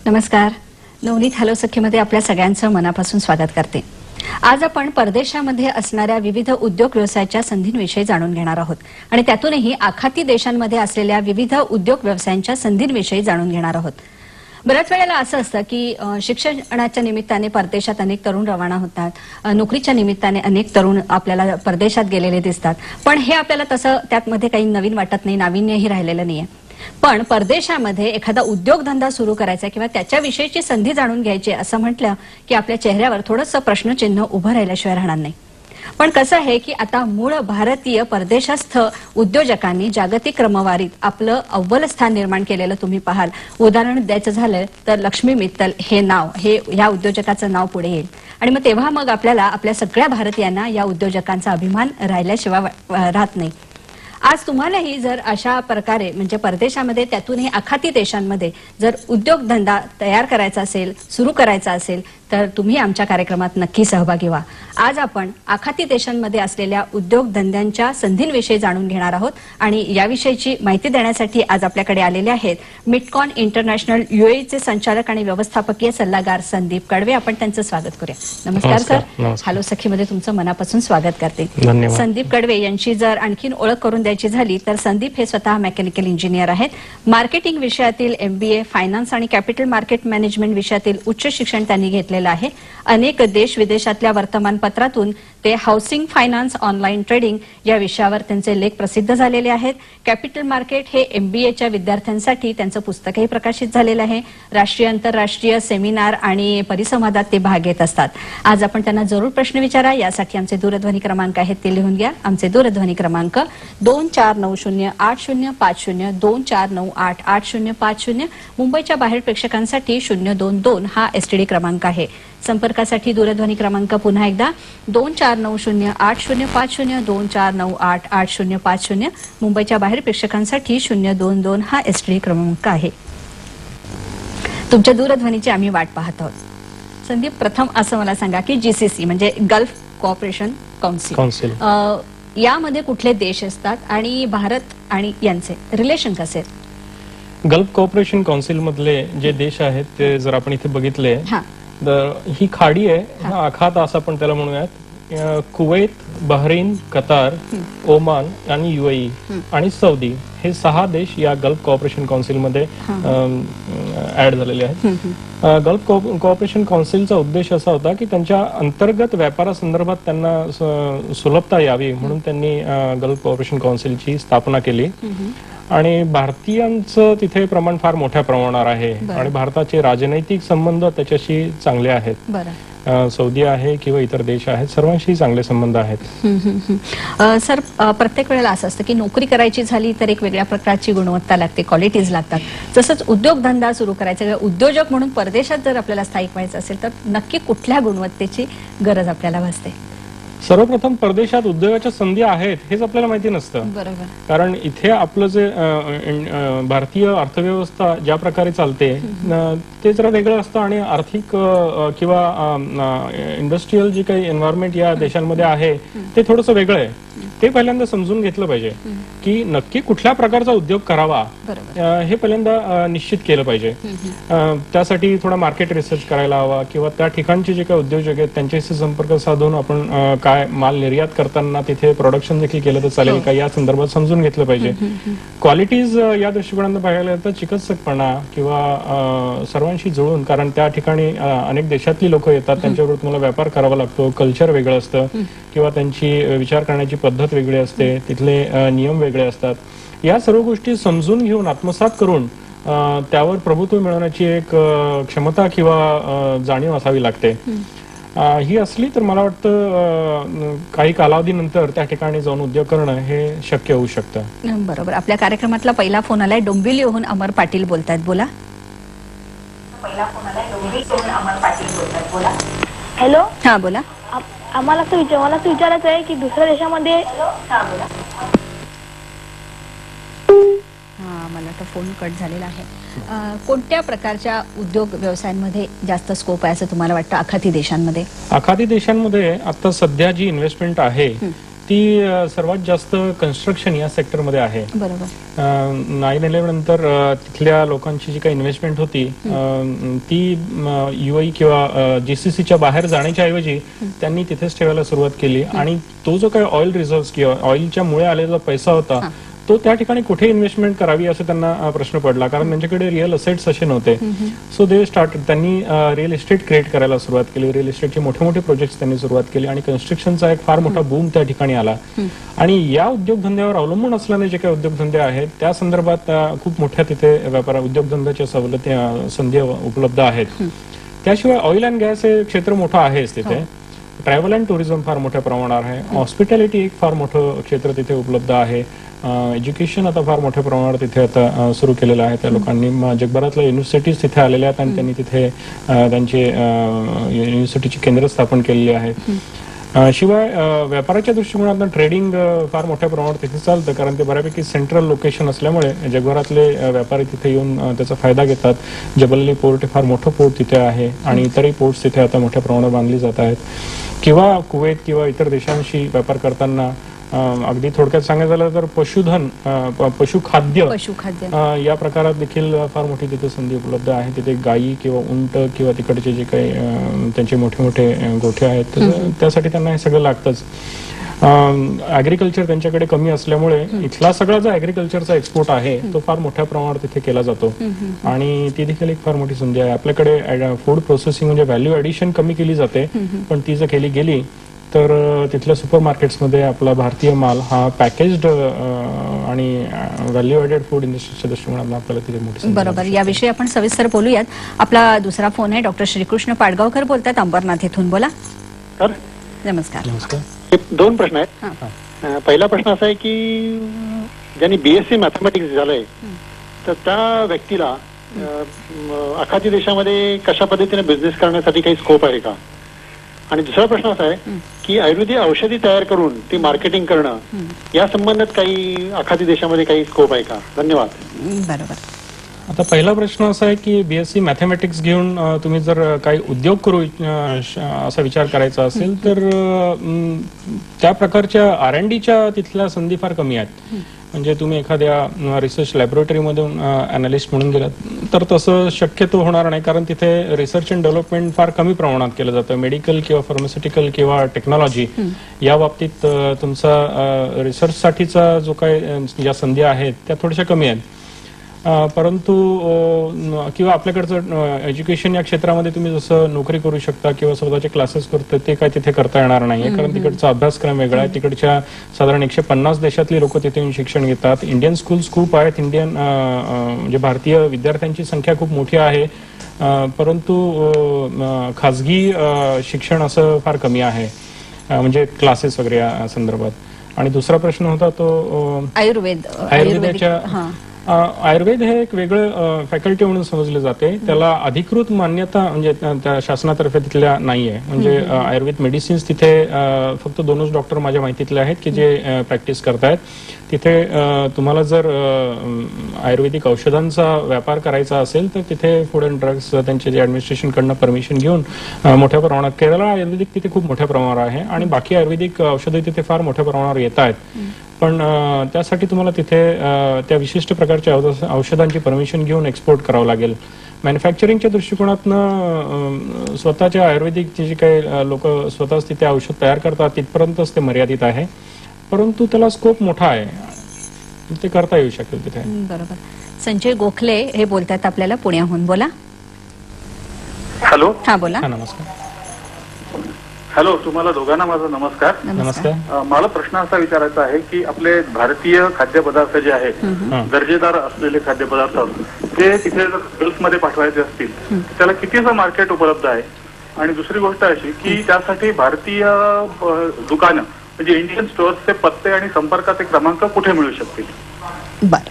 नमस्कार. नवनीत हॅलो सखीमध्ये आपल्या सगळ्यांचं मनापासून स्वागत करते. आज आपण परदेशामध्ये असणाऱ्या विविध उद्योग व्यवसायाच्या संधींविषयी जाणून घेणार आहोत आणि त्यातूनही आखाती देशांमध्ये असलेल्या विविध उद्योग व्यवसायांच्या संधींविषयी जाणून घेणार आहोत. बऱ्याच वेळेला असं असतं की शिक्षणाच्या निमित्ताने परदेशात अनेक तरुण रवाना होतात, नोकरीच्या निमित्ताने अनेक तरुण आपल्याला परदेशात गेलेले दिसतात. पण हे आपल्याला तसं त्यामध्ये काही नवीन वाटत नाही, नाविन्यही राहिलेलं नाहीये. पण परदेशामध्ये एखादा उद्योगधंदा सुरू करायचा किंवा त्याच्याविषयीची संधी जाणून घ्यायची असं म्हटलं की आपल्या चेहऱ्यावर थोडंसं प्रश्नचिन्ह उभं राहिल्याशिवाय राहणार नाही. पण कसं आहे की आता मूळ भारतीय परदेशस्थ उद्योजकांनी जागतिक क्रमवारीत आपलं अव्वल स्थान निर्माण केलेलं तुम्ही पाहाल. उदाहरण द्यायचं झालं तर लक्ष्मी मित्तल हे नाव, हे या उद्योजकाचं नाव पुढे येईल आणि मग तेव्हा मग आपल्याला आपल्या सगळ्या भारतीयांना या उद्योजकांचा अभिमान राहिल्याशिवाय राहत नाही. आज तुम्हालाही जर अशा प्रकारे म्हणजे परदेशामध्ये त्यातूनही आखाती देशांमध्ये जर उद्योगधंदा तयार करायचा असेल, सुरू करायचा असेल तर तुम्ही आमच्या कार्यक्रमात नक्की सहभागी व्हा. आज आपण आखाती देशांमध्ये असलेल्या उद्योगधंद्यांच्या संधींविषयी जाणून घेणार आहोत आणि याविषयीची माहिती देण्यासाठी आज आपल्याकडे आलेले आहेत मिटकॉन इंटरनॅशनल यूएईचे संचालक आणि व्यवस्थापकीय सल्लागार संदीप कडवे. आपण त्यांचं स्वागत करूया. नमस्कार सर. हॅलो सखीमध्ये तुमचं मनापासून स्वागत करते. संदीप कडवे यांची जर आणखीन ओळख करून द्यायची झाली तर संदीप हे स्वतः मेकॅनिकल इंजिनियर आहेत. मार्केटिंग विषयातील MBA, फायनान्स आणि कॅपिटल मार्केट मॅनेजमेंट विषयातील उच्च शिक्षण त्यांनी घेतलेलं आहे. अनेक देश विदेशातल्या वर्तमानपत्रातून ते हाऊसिंग फायनान्स, ऑनलाईन ट्रेडिंग या विषयावर त्यांचे लेख प्रसिद्ध झालेले आहेत. कॅपिटल मार्केट हे MBAच्या विद्यार्थ्यांसाठी त्यांचं पुस्तकही प्रकाशित झालेलं आहे. राष्ट्रीय आंतरराष्ट्रीय सेमिनार आणि परिसंवादात ते भाग घेत असतात. आज आपण त्यांना जरूर प्रश्न विचारा. यासाठी आमचे दूरध्वनी क्रमांक आहेत ते लिहून घ्या. आमचे दूरध्वनी क्रमांक 24908050, 24988050. मुंबईच्या बाहेर प्रेक्षकांसाठी 022 हा STD क्रमांक आहे. संपर्कासाठी दूरध्वनी क्रमांक पुन्हा एकदा 24908050, 24988050. मुंबईच्या बाहेर प्रेक्षकांसाठी 022 हा STD क्रमांक आहे. तुमच्या दूरध्वनीची आम्ही वाट पाहत आहोत. संदीप, प्रथम असं मला सांगा की GCC म्हणजे गल्फ कोऑपरेशन काउन्सिल, यामध्ये कुठले देश असतात आणि भारत आणि यांचे रिलेशन कसे? गल्फ कोऑपरेशन काउन्सिल मधले जे देश आहेत ते जर आपण इथे बघितले तर ही खाडी आहे, हा आखात असं आपण त्याला म्हणूयात. कुवैत, बहरीन, कतार, ओमान आणि UAE आणि सौदी हे 6 देश या गल्फ कोऑपरेशन काउन्सिल मध्ये ऍड झालेले आहेत. गल्फ कोऑपरेशन काउन्सिलचा उद्देश असा होता की त्यांच्या अंतर्गत व्यापारासंदर्भात त्यांना सुलभता यावी म्हणून त्यांनी गल्फ कोऑपरेशन काउन्सिलची स्थापना केली. आणि भारतीयांचं तिथे प्रमाण फार मोठ्या प्रमाणावर आहे आणि भारताचे राजनैतिक संबंध त्याच्याशी चांगले आहेत. सौदी आहे किंवा इतर देश आहेत, सर्वांशी चांगले संबंध आहेत. सर, प्रत्येक वेळेला असं असतं की नोकरी करायची झाली तर एक वेगळ्या प्रकारची गुणवत्ता लागते, क्वालिटीज लागतात. तसंच उद्योगधंदा सुरू करायचा किंवा उद्योजक म्हणून परदेशात जर आपल्याला स्थायिक व्हायचं असेल तर नक्की कुठल्या गुणवत्तेची गरज आपल्याला भासते? सर्वप्रथम परदेशात उद्योगाच्या संधी आहेत हेच आपल्याला माहिती नसतं. बरोबर. कारण इथे आपलं जे भारतीय अर्थव्यवस्था ज्या प्रकारे चालते ते जरा वेगळं असतं आणि आर्थिक किंवा इंडस्ट्रीयल जे काही एन्व्हायरमेंट या देशांमध्ये आहे ते थोडंसं वेगळं आहे. ते पहिल्यांदा समजून घेतलं पाहिजे की नक्की कुठल्या प्रकारचा उद्योग करावा हे पहिल्यांदा निश्चित केलं पाहिजे. त्यासाठी थोडा मार्केट रिसर्च करायला हवा किंवा त्या ठिकाणचे जे काही उद्योजक आहेत त्यांच्याशी संपर्क साधून आपण काय माल निर्यात करताना तिथे प्रोडक्शन देखील केलं तर चालेल का या संदर्भात समजून घेतलं पाहिजे. क्वालिटीज या दृष्टिकोनातून बघायला तर चिकित्सकपणा किंवा सर्वांशी जुळून, कारण त्या ठिकाणी अनेक देशातली लोक येतात, त्यांच्याबरोबर तुम्हाला व्यापार करावा लागतो, कल्चर वेगळं असतं किंवा त्यांची विचार करण्याची पद्धत वेगळी असते, तिथले नियम वेगळे असतात. या सर्व गोष्टी समजून घेऊन आत्मसात करून त्यावर प्रभुत्व मिळवण्याची एक क्षमता किंवा जाणीव असावी लागते. ही असली तर मला वाटतं काही कालावधीनंतर त्या ठिकाणी जाऊन उद्योग करणं हे शक्य होऊ शकतं. बरोबर. आपल्या कार्यक्रमातला पहिला फोन आलाय, डोंबिवलीहून अमर पाटील बोलतायत. बोला. हॅलो. हा बोला. आम्हाला असं विचारायचं आहे की दुसऱ्या देशामध्ये मला वाटतं फोन कट झालेला आहे. कोणत्या प्रकारच्या उद्योग व्यवसायांमध्ये जास्त स्कोप आहे असं तुम्हाला वाटतं आखाती देशांमध्ये? आखाती देशांमध्ये आता सध्या जी इन्व्हेस्टमेंट आहे ती सर्वात जास्त कन्स्ट्रक्शन या सेक्टरमध्ये आहे. बरोबर. 9/11 नंतर तिथल्या लोकांची जी काही इन्व्हेस्टमेंट होती ती UAE किंवा GCCच्या बाहेर जाण्याच्या ऐवजी त्यांनी तिथेच ठेवायला सुरुवात केली आणि तो जो काही ऑइल रिझर्व्ह किंवा ऑइलच्या मुळे आलेला पैसा होता तो त्या ठिकाणी कुठे इन्व्हेस्टमेंट करावी असं त्यांना प्रश्न पडला, कारण त्यांच्याकडे रिअल असेट्स असे नव्हते. सो दे त्यांनी रिअल इस्टेट क्रिएट करायला सुरुवात केली. रिअल इस्टेटचे मोठे मोठे प्रोजेक्ट्स त्यांनी सुरुवात केली आणि कन्स्ट्रक्शनचा एक फार मोठा बूम त्या ठिकाणी आला. आणि या उद्योगधंद्यावर अवलंबून असल्याने जे काही उद्योगधंदे आहेत त्या संदर्भात खूप मोठ्या तिथे व्यापार उद्योगधंद्याच्या सवलती संधी उपलब्ध आहेत. त्याशिवाय ऑइल अँड गॅस हे क्षेत्र मोठं आहेच तिथे. ट्रॅव्हल अँड टुरिझम फार मोठ्या प्रमाणावर आहे. हॉस्पिटॅलिटी एक फार मोठं क्षेत्र तिथे उपलब्ध आहे. एज्युकेशन आता फार मोठ्या प्रमाणावर तिथे आता सुरू केलेलं आहे. त्या लोकांनी जगभरातल्या युनिव्हर्सिटीज तिथे आलेल्या आहेत आणि त्यांनी तिथे त्यांचे युनिव्हर्सिटीची केंद्र स्थापन केलेली आहेत. शिवाय व्यापाराच्या दृष्टिकोनातून ट्रेडिंग फार मोठ्या प्रमाणावर तिथे चालतं, कारण ते बऱ्यापैकी सेंट्रल लोकेशन असल्यामुळे जगभरातले व्यापारी तिथे येऊन त्याचा फायदा घेतात. जबल अली पोर्ट हे फार मोठं पोर्ट तिथे आहे आणि इतरही पोर्ट्स तिथे आता मोठ्या प्रमाणावर बांधली जात आहेत. किंवा कुवेत किंवा इतर देशांशी व्यापार करताना अगदी थोडक्यात सांगायचं झालं तर पशुधन पशुखाद्य या प्रकारात देखील फार मोठी तिथे संधी उपलब्ध आहे. तिथे गायी किंवा उंट किंवा तिकडचे जे काही त्यांचे मोठे मोठे गोठे आहेत त्यासाठी त्यांना हे सगळं लागतंच. ऍग्रिकल्चर त्यांच्याकडे कमी असल्यामुळे इथला सगळा जो ऍग्रिकल्चरचा एक्सपोर्ट आहे तो फार मोठ्या प्रमाणावर तिथे केला जातो आणि ती देखील एक फार मोठी संधी आहे. आपल्याकडे फूड प्रोसेसिंग म्हणजे व्हॅल्यू ऍडिशन कमी केली जाते, पण ती जर केली गेली तर तिथल्या सुपर मार्केट्समध्ये आपला भारतीय माल हा पॅकेज्ड आणि व्हॅल्यू ॲडेड फूड इंडस्ट्रीच्या दृष्टिकोनातून आपल्याला तिथे मोठी. बरोबर. याविषयी आपण सविस्तर बोलूयात. आपला दुसरा फोन आहे. डॉक्टर श्रीकृष्ण पाडगावकर बोलतात अंबरनाथ येथून. बोला सर. नमस्कार. नमस्कार. दोन प्रश्न आहेत. पहिला प्रश्न असा आहे की ज्यांनी BSc मॅथमॅटिक्स झालंय तर त्या व्यक्तीला आखाती देशामध्ये कशा पद्धतीने बिझनेस करण्यासाठी काही स्कोप आहे का? आणि दुसरा प्रश्न असा आहे की आयुर्वेदिक औषधी तयार करून ती मार्केटिंग करणं या संबंधात काही आखाती देशामध्ये काही स्कोप आहे का? धन्यवाद. बरोबर. आता पहिला प्रश्न असा आहे की BSc मॅथमॅटिक्स घेऊन तुम्ही जर काही उद्योग करू असा विचार करायचा असेल तर त्या प्रकारच्या R&Dच्या तिथल्या संधी फार कमी आहेत. म्हणजे तुम्ही एखाद्या रिसर्च लॅबोरेटरीमधून अनालिस्ट म्हणून गेलात तर तसं शक्यतो होणार नाही, कारण तिथे रिसर्च अँड डेव्हलपमेंट फार कमी प्रमाणात केलं जातं. मेडिकल किंवा फार्मास्युटिकल किंवा टेक्नॉलॉजी या बाबतीत तुमचा रिसर्चसाठीचा जो काही ज्या संधी आहेत त्या थोड्याशा कमी आहेत. परंतु किंवा आपल्याकडचं एज्युकेशन या क्षेत्रामध्ये तुम्ही जसं नोकरी करू शकता किंवा स्वतःचे क्लासेस करतो ते काय तिथे करता येणार नाहीये, कारण तिकडचा अभ्यासक्रम वेगळा आहे. तिकडच्या साधारण 150 देशातली लोक तिथे येऊन शिक्षण घेतात. इंडियन स्कूल्स खूप आहेत. म्हणजे भारतीय विद्यार्थ्यांची संख्या खूप मोठी आहे, परंतु खाजगी शिक्षण असं फार कमी आहे, म्हणजे क्लासेस वगैरे या संदर्भात. आणि दुसरा प्रश्न होता तो आयुर्वेदाच्या. आयुर्वेद हे एक वेगळं फॅकल्टी म्हणून समजले जाते. त्याला अधिकृत मान्यता म्हणजे त्या शासनातर्फे तिथल्या नाहीये. म्हणजे आयुर्वेद मेडिसिन्स तिथे फक्त 2च डॉक्टर माझ्या माहितीतले आहेत की जे प्रॅक्टिस करतायत. तिथे तुम्हाला जर आयुर्वेदिक औषधांचा व्यापार करायचा असेल तर तिथे फूड अँड ड्रग्स त्यांचे जे ऍडमिनिस्ट्रेशन कडनं परमिशन घेऊन मोठ्या प्रमाणात केरळ आयुर्वेदिक तिथे खूप मोठ्या प्रमाणावर आहे आणि बाकी आयुर्वेदिक औषधे तिथे फार मोठ्या प्रमाणावर येत आहेत. पण त्यासाठी तुम्हाला तिथे त्या विशिष्ट प्रकारच्या औषधांची परमिशन घेऊन एक्सपोर्ट करावं लागेल. मॅन्युफॅक्चरिंगच्या दृष्टिकोनातनं स्वतःच्या आयुर्वेदिक जे काही लोक स्वतःच तिथे औषध तयार करतात तिथपर्यंतच ते मर्यादित आहे, परंतु त्याला स्कोप मोठा आहे, ते करता येऊ शकेल तिथे. बरोबर. संजय गोखले हे बोलतात आपल्याला पुण्याहून. बोला. हॅलो. हा बोला. नमस्कार. हॅलो. तुम्हाला दोघांना माझा नमस्कार. नमस्कार. मला प्रश्न असा विचारायचा आहे की आपले भारतीय खाद्यपदार्थ जे आहेत, दर्जेदार असलेले खाद्यपदार्थ ते तिथे जर गल्फमध्ये पाठवायचे असतील त्याला कितीचं मार्केट उपलब्ध आहे? आणि दुसरी गोष्ट अशी की त्यासाठी भारतीय दुकानं म्हणजे इंडियन स्टोअर्सचे पत्ते आणि संपर्काचे क्रमांक कुठे मिळू शकतील? बर.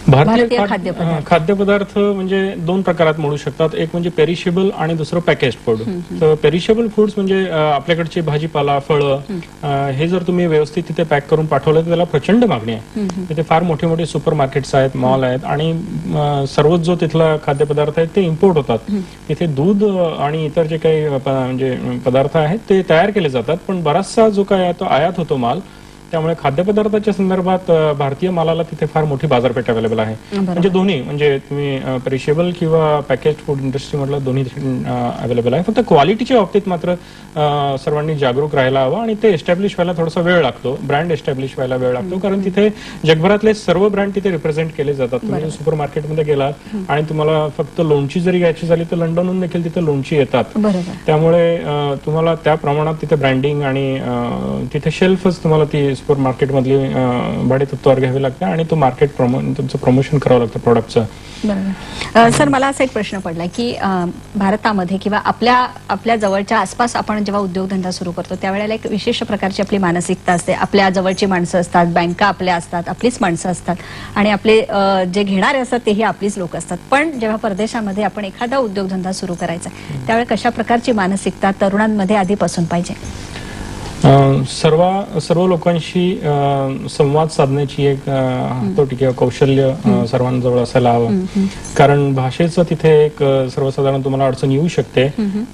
भारतीय खाद्यपदार्थ. खाद्यपदार्थ म्हणजे दोन प्रकारात म्हणू शकतात. एक म्हणजे पेरिशेबल आणि दुसरं पॅकेज फूड. तर पेरिशेबल फूड्स म्हणजे आपल्याकडची भाजीपाला, फळं हे जर तुम्ही व्यवस्थित तिथे पॅक करून पाठवलं तर त्याला प्रचंड मागणी आहे. तिथे फार मोठे मोठे सुपर मार्केट्स आहेत, मॉल आहेत आणि सर्वच जो तिथला खाद्यपदार्थ आहेत ते इम्पोर्ट होतात. तिथे दूध आणि इतर जे काही म्हणजे पदार्थ आहेत ते तयार केले जातात, पण बराचसा जो काय तो आयात होतो माल, त्यामुळे खाद्यपदार्थाच्या संदर्भात भारतीय मालाला तिथे फार मोठी बाजारपेठ अवेलेबल आहे. म्हणजे दोन्ही, म्हणजे तुम्ही पेरिशेबल किंवा पॅकेज फूड इंडस्ट्री मधलं दोन्ही अवेलेबल आहे. फक्त क्वालिटीच्या बाबतीत मात्र सर्वांनी जागरूक राहायला हवं आणि ते एस्टॅब्लिश व्हायला थोडासा वेळ लागतो. ब्रँड एस्टॅब्लिश व्हायला वेळ लागतो, कारण तिथे जगभरातले सर्व ब्रँड तिथे रिप्रेझेंट केले जातात. तुम्ही सुपर मार्केटमध्ये गेलात आणि तुम्हाला फक्त लोणची जरी घ्यायची झाली तर लंडनहून देखील तिथे लोणची येतात. त्यामुळे तुम्हाला त्या प्रमाणात तिथे ब्रँडिंग आणि तिथे शेल्फच तुम्हाला ती सुपर मार्केट मधली भाडेतत्वावर घ्यावी लागते आणि तो मार्केट तुमचं प्रमोशन करावं लागतं प्रोडक्टचं. बरोबर. सर, मला असा एक प्रश्न पडलाय की भारतामध्ये किंवा आपल्या जवळच्या आसपास आपण जेव्हा उद्योगधंदा सुरू करतो त्यावेळेला एक विशेष प्रकारची आपली मानसिकता असते. आपल्या जवळची माणसं असतात, बँका आपल्या असतात, आपलीच माणसं असतात आणि आपले जे घेणारे असतात तेही आपलीच लोक असतात. पण जेव्हा परदेशामध्ये आपण एखादा उद्योगधंदा सुरू करायचा त्यावेळेला कशा प्रकारची मानसिकता तरुणांमध्ये आधीपासून पाहिजे? सर्व लोकांशी संवाद साधण्याची एक हातोटी किंवा कौशल्य सर्वांजवळ असायला हवं. कारण भाषेचं तिथे एक सर्वसाधारण तुम्हाला अडचण येऊ शकते.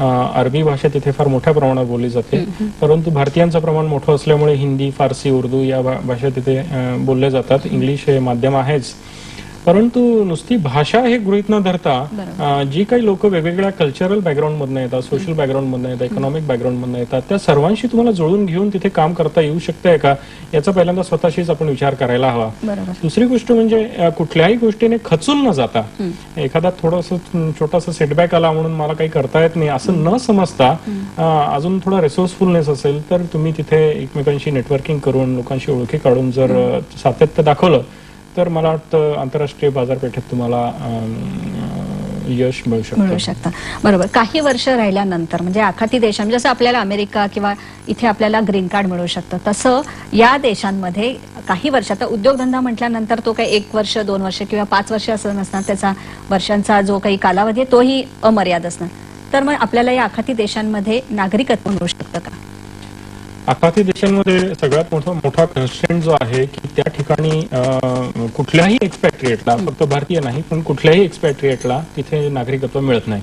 अरबी भाषा तिथे फार मोठ्या प्रमाणात बोलली जाते, परंतु भारतीयांचं प्रमाण मोठं असल्यामुळे हिंदी, फारसी, उर्दू या भाषा तिथे बोलल्या जातात. इंग्लिश हे माध्यम आहेच, परंतु नुसती भाषा हे गृहीत न धरता जी काही लोक वेगवेगळ्या कल्चरल बॅकग्राऊंड मधनं येतात, सोशल बॅकग्राऊंड मधनं येतात, इकॉनॉमिक बॅकग्राऊंड मधनं येतात, त्या सर्वांशी तुम्हाला जुळून घेऊन तिथे काम करता येऊ शकतंय का, याचा पहिल्यांदा स्वतःशीच आपण विचार करायला हवा. दुसरी गोष्ट म्हणजे कुठल्याही गोष्टीने खचून न जाता, एखादा थोडंसं छोटासा सेटबॅक आला म्हणून मला काही करता येत नाही असं न समजता अजून थोडा रिसोर्सफुलनेस असेल तर तुम्ही तिथे एकमेकांशी नेटवर्किंग करून, लोकांशी ओळखी काढून जर सातत्य दाखवलं तर मला वाटतं आंतरराष्ट्रीय बाजारपेठेत तुम्हाला यश मिळू शकतं. बरोबर. काही वर्ष राहिल्यानंतर म्हणजे आखाती देशांमध्ये जसं आपल्याला अमेरिका किंवा इथे आपल्याला ग्रीन कार्ड मिळू शकतं, तसं या देशांमध्ये काही वर्षात उद्योगधंदा म्हटल्यानंतर तो काही 1 वर्ष, 2 वर्ष किंवा 5 वर्ष असं नसणार, त्याचा वर्षांचा जो काही कालावधी आहे तोही अमर्याद असणार. तर मग आपल्याला या आखाती देशांमध्ये नागरिकत्व मिळू शकतं का? आखाती देशांमध्ये सगळ्यात मोठा कन्स्ट्रेंट जो आहे की त्या ठिकाणी कुठल्याही एक्सपॅट्रिएटला, फक्त भारतीय नाही पण कुठल्याही एक्सपॅट्रिएटला तिथे नागरिकत्व मिळत नाही.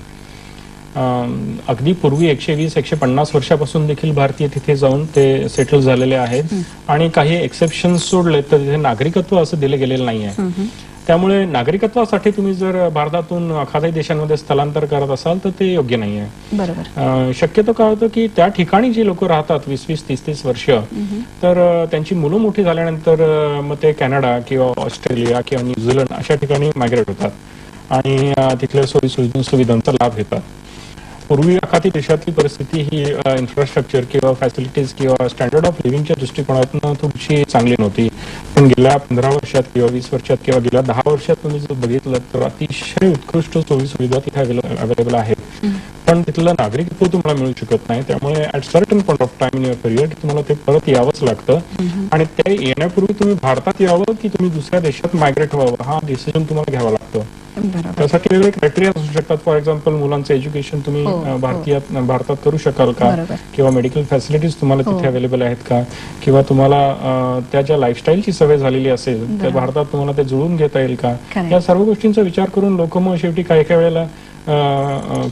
अगदी पूर्वी 120-150 वर्षापासून देखील भारतीय तिथे जाऊन ते सेटल झालेले आहेत आणि काही एक्सेप्शन्स सोडले तर तिथे नागरिकत्व असं दिलं गेलेलं नाही आहे. त्यामुळे नागरिकत्वासाठी तुम्ही जर भारतातून आखाती देशांमध्ये स्थलांतर करत असाल तर ते योग्य नाहीये. बरोबर. शक्यतो काय होतं की त्या ठिकाणी जी लोक राहतात 20-20, 30-30 वर्ष, तर त्यांची मुलं मोठी झाल्यानंतर मग ते कॅनडा किंवा ऑस्ट्रेलिया किंवा न्यूझीलंड अशा ठिकाणी मायग्रेट होतात आणि तिथल्या सोयी सुविधांचा लाभ घेतात. पूर्वी आखाती देशातली परिस्थिती ही इन्फ्रास्ट्रक्चर किंवा फॅसिलिटीज किंवा स्टँडर्ड ऑफ लिव्हिंगच्या दृष्टिकोनातून थोडीशी चांगली नव्हती. पण गेल्या 15 वर्षात किंवा 20 वर्षात किंवा गेल्या 10 वर्षात तुम्ही जर बघितलं तर अतिशय उत्कृष्ट सोयी सुविधा तिथे अवेलेबल आहेत, पण तिथलं नागरिकत्व तुम्हाला मिळू शकत नाही. त्यामुळे at certain point of time in your period तुम्हाला ते परत यावंच लागतं आणि ते येण्यापूर्वी तुम्ही भारतात यावं की तुम्ही दुसऱ्या देशात मायग्रेट व्हावं हा डिसिजन तुम्हाला घ्यावा लागतो. त्यासाठी वेगवेगळे क्रायटेरिया असू शकतात. फॉर एक्झाम्पल, मुलांचं एज्युकेशन तुम्ही भारतात करू शकाल का, किंवा मेडिकल फॅसिलिटीज तुम्हाला तिथे अवेलेबल आहेत का, किंवा तुम्हाला त्या ज्या लाईफस्टाईलची सवय झालेली असेल तर भारतात तुम्हाला ते जुळून घेता येईल का, या सर्व गोष्टींचा विचार करून लोक मग शेवटी काही काही वेळेला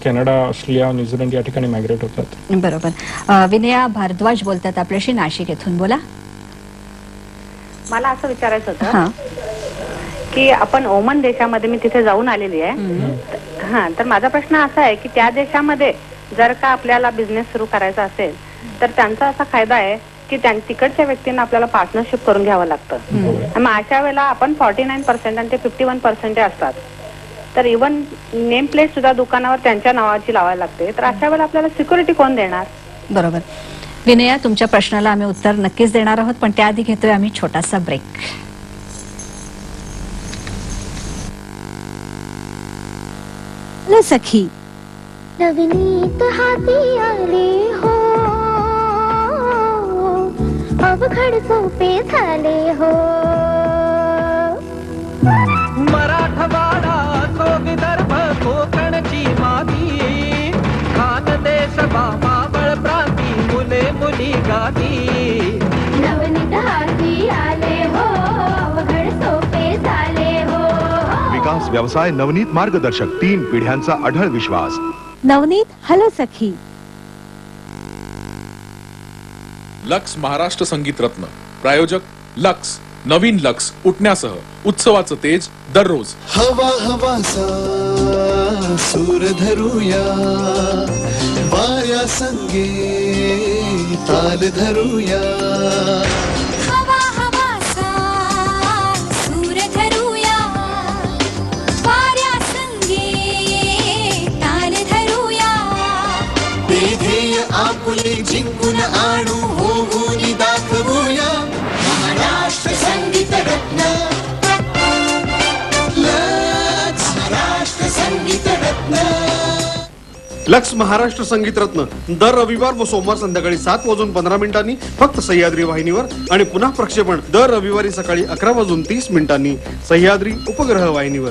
कॅनडा, ऑस्ट्रेलिया, न्यूझीलंड या ठिकाणी मायग्रेट होतात. बरोबर. विनया भारद्वाज बोलतात आपल्याशी नाशिक येथून. बोला. मला असं विचारायचं होतं की आपण ओमान देशामध्ये, मी तिथे जाऊन आलेली आहे, तर माझा प्रश्न असा आहे की त्या देशामध्ये जर का आपल्याला बिझनेस सुरू करायचा असेल तर त्यांचा असा फायदा आहे की तिकडच्या व्यक्तींना आपल्याला पार्टनरशिप करून घ्यावं लागतं. मग अशा वेळेला आपण 49% आणि ते 51% असतात, तर इव्हन नेम प्लेट सुद्धा दुकानावर त्यांच्या नावाची लावायला लागते. तर अशा वेळेला आपल्याला सिक्युरिटी कोण देणार? बरोबर. विनया, तुमच्या प्रश्नाला आम्ही उत्तर नक्कीच देणार आहोत, पण त्याआधी घेतोय आम्ही छोटासा ब्रेक. सखी नवनीत हाती आले हो, अवघड सोपे झाले हो, गाती. नवनीत हाती आले हो, अवघड सोपे झाले हो. विकास व्यवसाय नवनीत मार्गदर्शक, 3 पिढ्यांचा अढळ विश्वास. नवनीत हॅलो सखी. लक्स महाराष्ट्र संगीत रत्न प्रायोजक लक्स, नवीन लक्स उठण्यासह उत्सवाचं तेज दररोज. हवा हवासा सूर धरूया, वाऱ्या संगे ताल धरूया. हवा हवासा सूर धरूया, वाऱ्या संगे ताल धरूया. ते ध्येय आपुले जिंकून आणू, होऊन दाखवूया. महाराष्ट्र संगीत रत्न, लक्स महाराष्ट्र संगीत रत्न. लक्स महाराष्ट्र संगीत रत्न दर रविवार व सोमवार संध्याकाळी 7:15 फक्त सह्याद्री वाहिनीवर आणि पुन्हा प्रक्षेपण दर रविवारी सकाळी 11:30 सह्याद्री उपग्रह वाहिनीवर.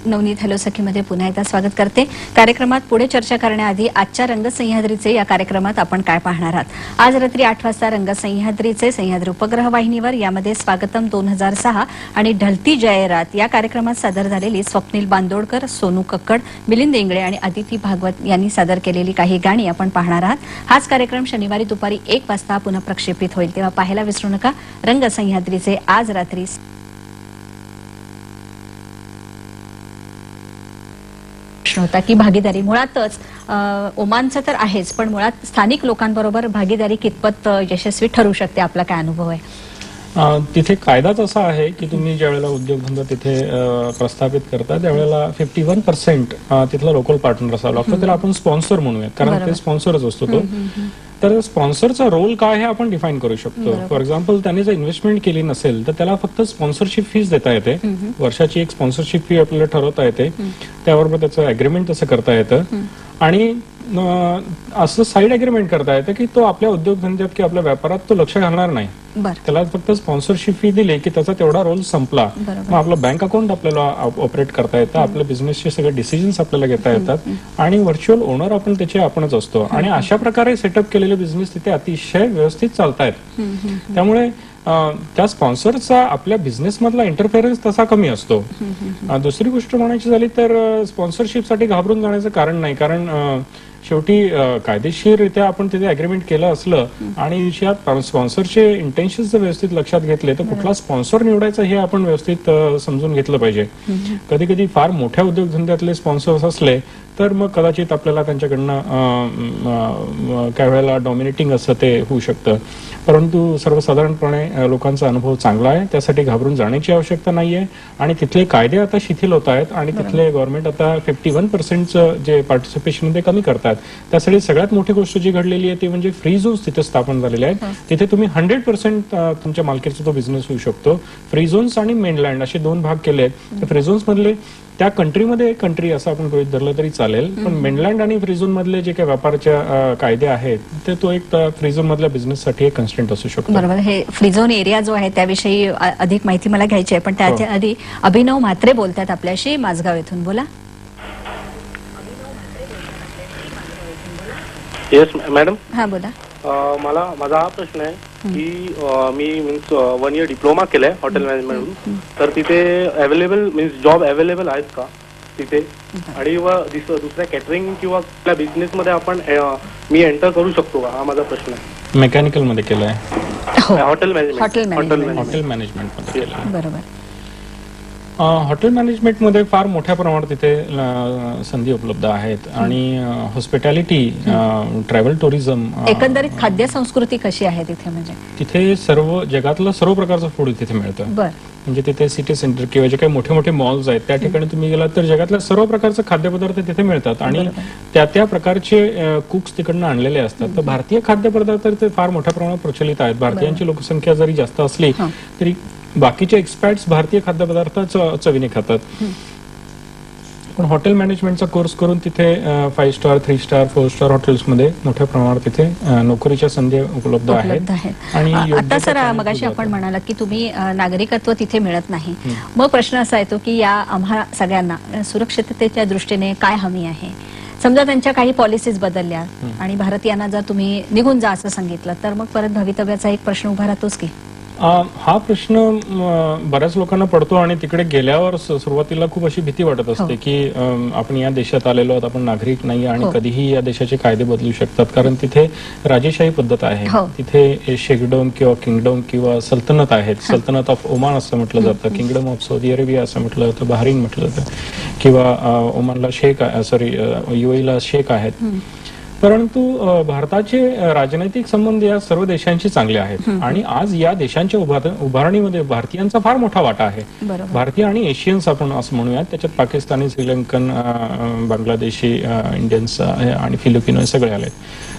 नवनीत हॅलो सखीमध्ये पुन्हा एकदा स्वागत करते. कार्यक्रमात पुढे चर्चा करण्याआधी आजच्या रंगसह्याद्रीचे या कार्यक्रमात आपण काय पाहणार आहात. आज रात्री 8 वाजता रंगसह्याद्रीचे सह्याद्री उपग्रह वाहिनीवर यामध्ये स्वागतम 2006 आणि ढलती जयरात या कार्यक्रमात सादर झालेली स्वप्नील बांदोडकर, सोनू कक्कड, मिलिंद इंगळे आणि अदिती भागवत यांनी सादर केलेली काही गाणी आपण पाहणार आहात. हाच कार्यक्रम शनिवारी दुपारी 1 वाजता पुन्हा प्रक्षेपित होईल, तेव्हा पाहायला विसरू नका. रंगसह्याद्रीचे आज रात्री होता की भागीदारी मुळातच ओमानचं तर आहेच, पण मुळात स्थानिक लोकांबरोबर भागीदारी कितपत यशस्वी ठरू शकते, आपला काय अनुभव आहे. तिथे कायदाच असा आहे की तुम्ही ज्या वेळेला उद्योगधंदा तिथे प्रस्थापित करता त्यावेळेला 51% तिथला लोकल पार्टनर असावा लागतो. त्याला आपण स्पॉन्सर म्हणूयात, कारण ते स्पॉन्सरच असतो तो. तर स्पॉन्सरचा रोल काय हे आपण डिफाईन करू शकतो. फॉर एक्झाम्पल त्यांनी जर इन्व्हेस्टमेंट केली नसेल तर त्याला फक्त स्पॉन्सरशिप फीस देता येते. वर्षाची एक स्पॉन्सरशिप फी आपल्याला ठरवता येते, त्याबरोबर त्याचं अग्रीमेंट तसं करता येतं. आणि असं साईड अग्रीमेंट करता येतं की तो आपल्या उद्योगधंद्यात किंवा आपल्या व्यापारात तो लक्ष घालणार नाही. त्याला फक्त स्पॉन्सरशिप फी दिली की त्याचा तेवढा रोल संपला. मग आपलं बँक अकाउंट आपल्याला ऑपरेट करता येतं, आपल्या बिझनेसचे सगळे डिसिजन्स आपल्याला घेता येतात आणि व्हर्च्युअल ओनर आपण त्याचे आपणच असतो. आणि अशा प्रकारे सेटअप केलेले बिझनेस तिथे अतिशय व्यवस्थित चालतायत. त्यामुळे त्या स्पॉन्सरचा आपल्या बिझनेस मधला इंटरफेरन्स तसा कमी असतो. दुसरी गोष्ट म्हणायची झाली तर स्पॉन्सरशिपसाठी घाबरून जाण्याचं कारण नाही, कारण शेवटी कायदेशीररित्या आपण तिथे अग्रीमेंट केलं असलं आणि स्पॉन्सरचे इंटेन्शन्स जर व्यवस्थित लक्षात घेतले तर कुठला स्पॉन्सर निवडायचा हे आपण व्यवस्थित समजून घेतलं पाहिजे. कधी कधी फार मोठ्या उद्योगधंद्यातले स्पॉन्सर्स असले तर मग कदाचित आपल्याला त्यांच्याकडनं काही वेळेला डॉमिनेटिंग असं ते होऊ शकतं. परंतु सर्वसाधारणपणे लोकांचा अनुभव चांगला आहे, त्यासाठी घाबरून जाण्याची आवश्यकता नाहीये. आणि तिथले कायदे आता शिथिल होत आहेत आणि तिथले गव्हर्नमेंट आता 51% जे पार्टिसिपेशन ते कमी करतात. त्यासाठी सगळ्यात मोठी गोष्ट जी घडलेली आहे ती म्हणजे फ्री झोन्स तिथे स्थापन झालेले आहेत. तिथे तुम्ही 100% तुमच्या मालकीचा तो बिझनेस होऊ शकतो. फ्री झोन्स आणि मेनलँड असे 2 भाग केले आहेत. फ्री झोन्स मधले त्या कंट्रीमध्ये एक कंट्री असं आपण गृहीत धरलं तरी चालेल, पण मेनलँड आणि फ्री झोन मधले जे काही व्यापाराच्या कायदे आहेत ते तो एक फ्री झोन मधल्या बिझनेससाठी एक कन्स्टंट असू शकतो. बरोबर. हे फ्री झोन एरिया जो आहे त्याविषयी अधिक माहिती मला घ्यायची आहे, पण त्याच्या आधी अभिनव म्हात्रे बोलतात आपल्याशी माझगाव येथून. बोला. Yes madam. हा बोला. माझा हा प्रश्न आहे की मी मीन्स 1 इयर डिप्लोमा केलाय हॉटेल मॅनेजमेंट, तर तिथे अवेलेबल मीन्स जॉब अवेलेबल आहेत का तिथे? आणि दुसऱ्या कॅटरिंग किंवा आपल्या बिझनेस मध्ये आपण मी एंटर करू शकतो का, हा माझा प्रश्न आहे. मेकॅनिकल मध्ये केलाय, हॉटेल मॅनेजमेंट मध्ये केलाय. बरोबर. हॉटेल मॅनेजमेंटमध्ये फार मोठ्या प्रमाणात तिथे संधी उपलब्ध आहेत. आणि हॉस्पिटॅलिटी, ट्रॅव्हल टुरिझम, एकंदरीत खाद्य संस्कृती कशी आहे तिथे? म्हणजे तिथे जगातलं सर्व प्रकारचं फूड तिथे मिळतं. म्हणजे तिथे सिटी सेंटर किंवा जे काही मोठे मोठे मॉल्स आहेत त्या ठिकाणी तुम्ही गेलात तर जगातल्या सर्व प्रकारचे खाद्यपदार्थ तिथे मिळतात आणि त्या प्रकारचे कुक्स तिकडनं आणलेले असतात. तर भारतीय खाद्यपदार्थ ते फार मोठ्या प्रमाणात प्रचलित आहेत. भारतीयांची लोकसंख्या जरी जास्त असली तरी बाकीचे एक्सपॅट्स भारतीय खाद्यपदार्थ चवीने खातात. पण हॉटेल मॅनेजमेंटचा कोर्स करून तिथे 5 स्टार, 3 स्टार, 4 स्टार हॉटेल्समध्ये मोठ्या प्रमाणात तिथे नोकरीच्या संधी उपलब्ध आहेत. आणि आता सर मगाशी आपण म्हणालात की तुम्ही नागरिकत्व तिथे मिळत नाही. मग प्रश्न असा येतो की या आम्हा सगळ्यांना सुरक्षिततेच्या दृष्टीने काय हमी आहे? समजा त्यांच्या काही पॉलिसीज बदलल्या आणि भारतीयांना जर तुम्ही निघून जा असं सांगितलं तर मग परत भवितव्याचा एक प्रश्न उभा राहतोच की. हा प्रश्न बऱ्याच लोकांना पडतो आणि तिकडे गेल्यावर सुरुवातीला खूप अशी भीती वाटत असते की आपण या देशात आलेलो आहोत, आपण नागरिक नाही आणि कधीही या देशाचे कायदे बदलू शकतात, कारण तिथे राजेशाही पद्धत आहे. तिथे शेकडोम किंवा किंगडम किंवा सल्तनत आहेत. सल्तनत ऑफ ओमान असं म्हटलं जातं, किंगडम ऑफ सौदी अरेबिया असं म्हटलं जातं, बहरीन म्हटलं जातं, किंवा ओमानला शेख UAEला शेख आहेत. परंतु भारताचे राजनैतिक संबंध या सर्व देशांशी चांगले आहेत आणि आज या देशांच्या उभारणीमध्ये भारतीयांचा फार मोठा वाटा आहे. भारतीय आणि एशियन्स आपण असं म्हणूयात, त्याच्यात पाकिस्तानी, श्रीलंकन, बांगलादेशी, इंडियन्स आणि फिलिपिनो हे सगळे आलेत.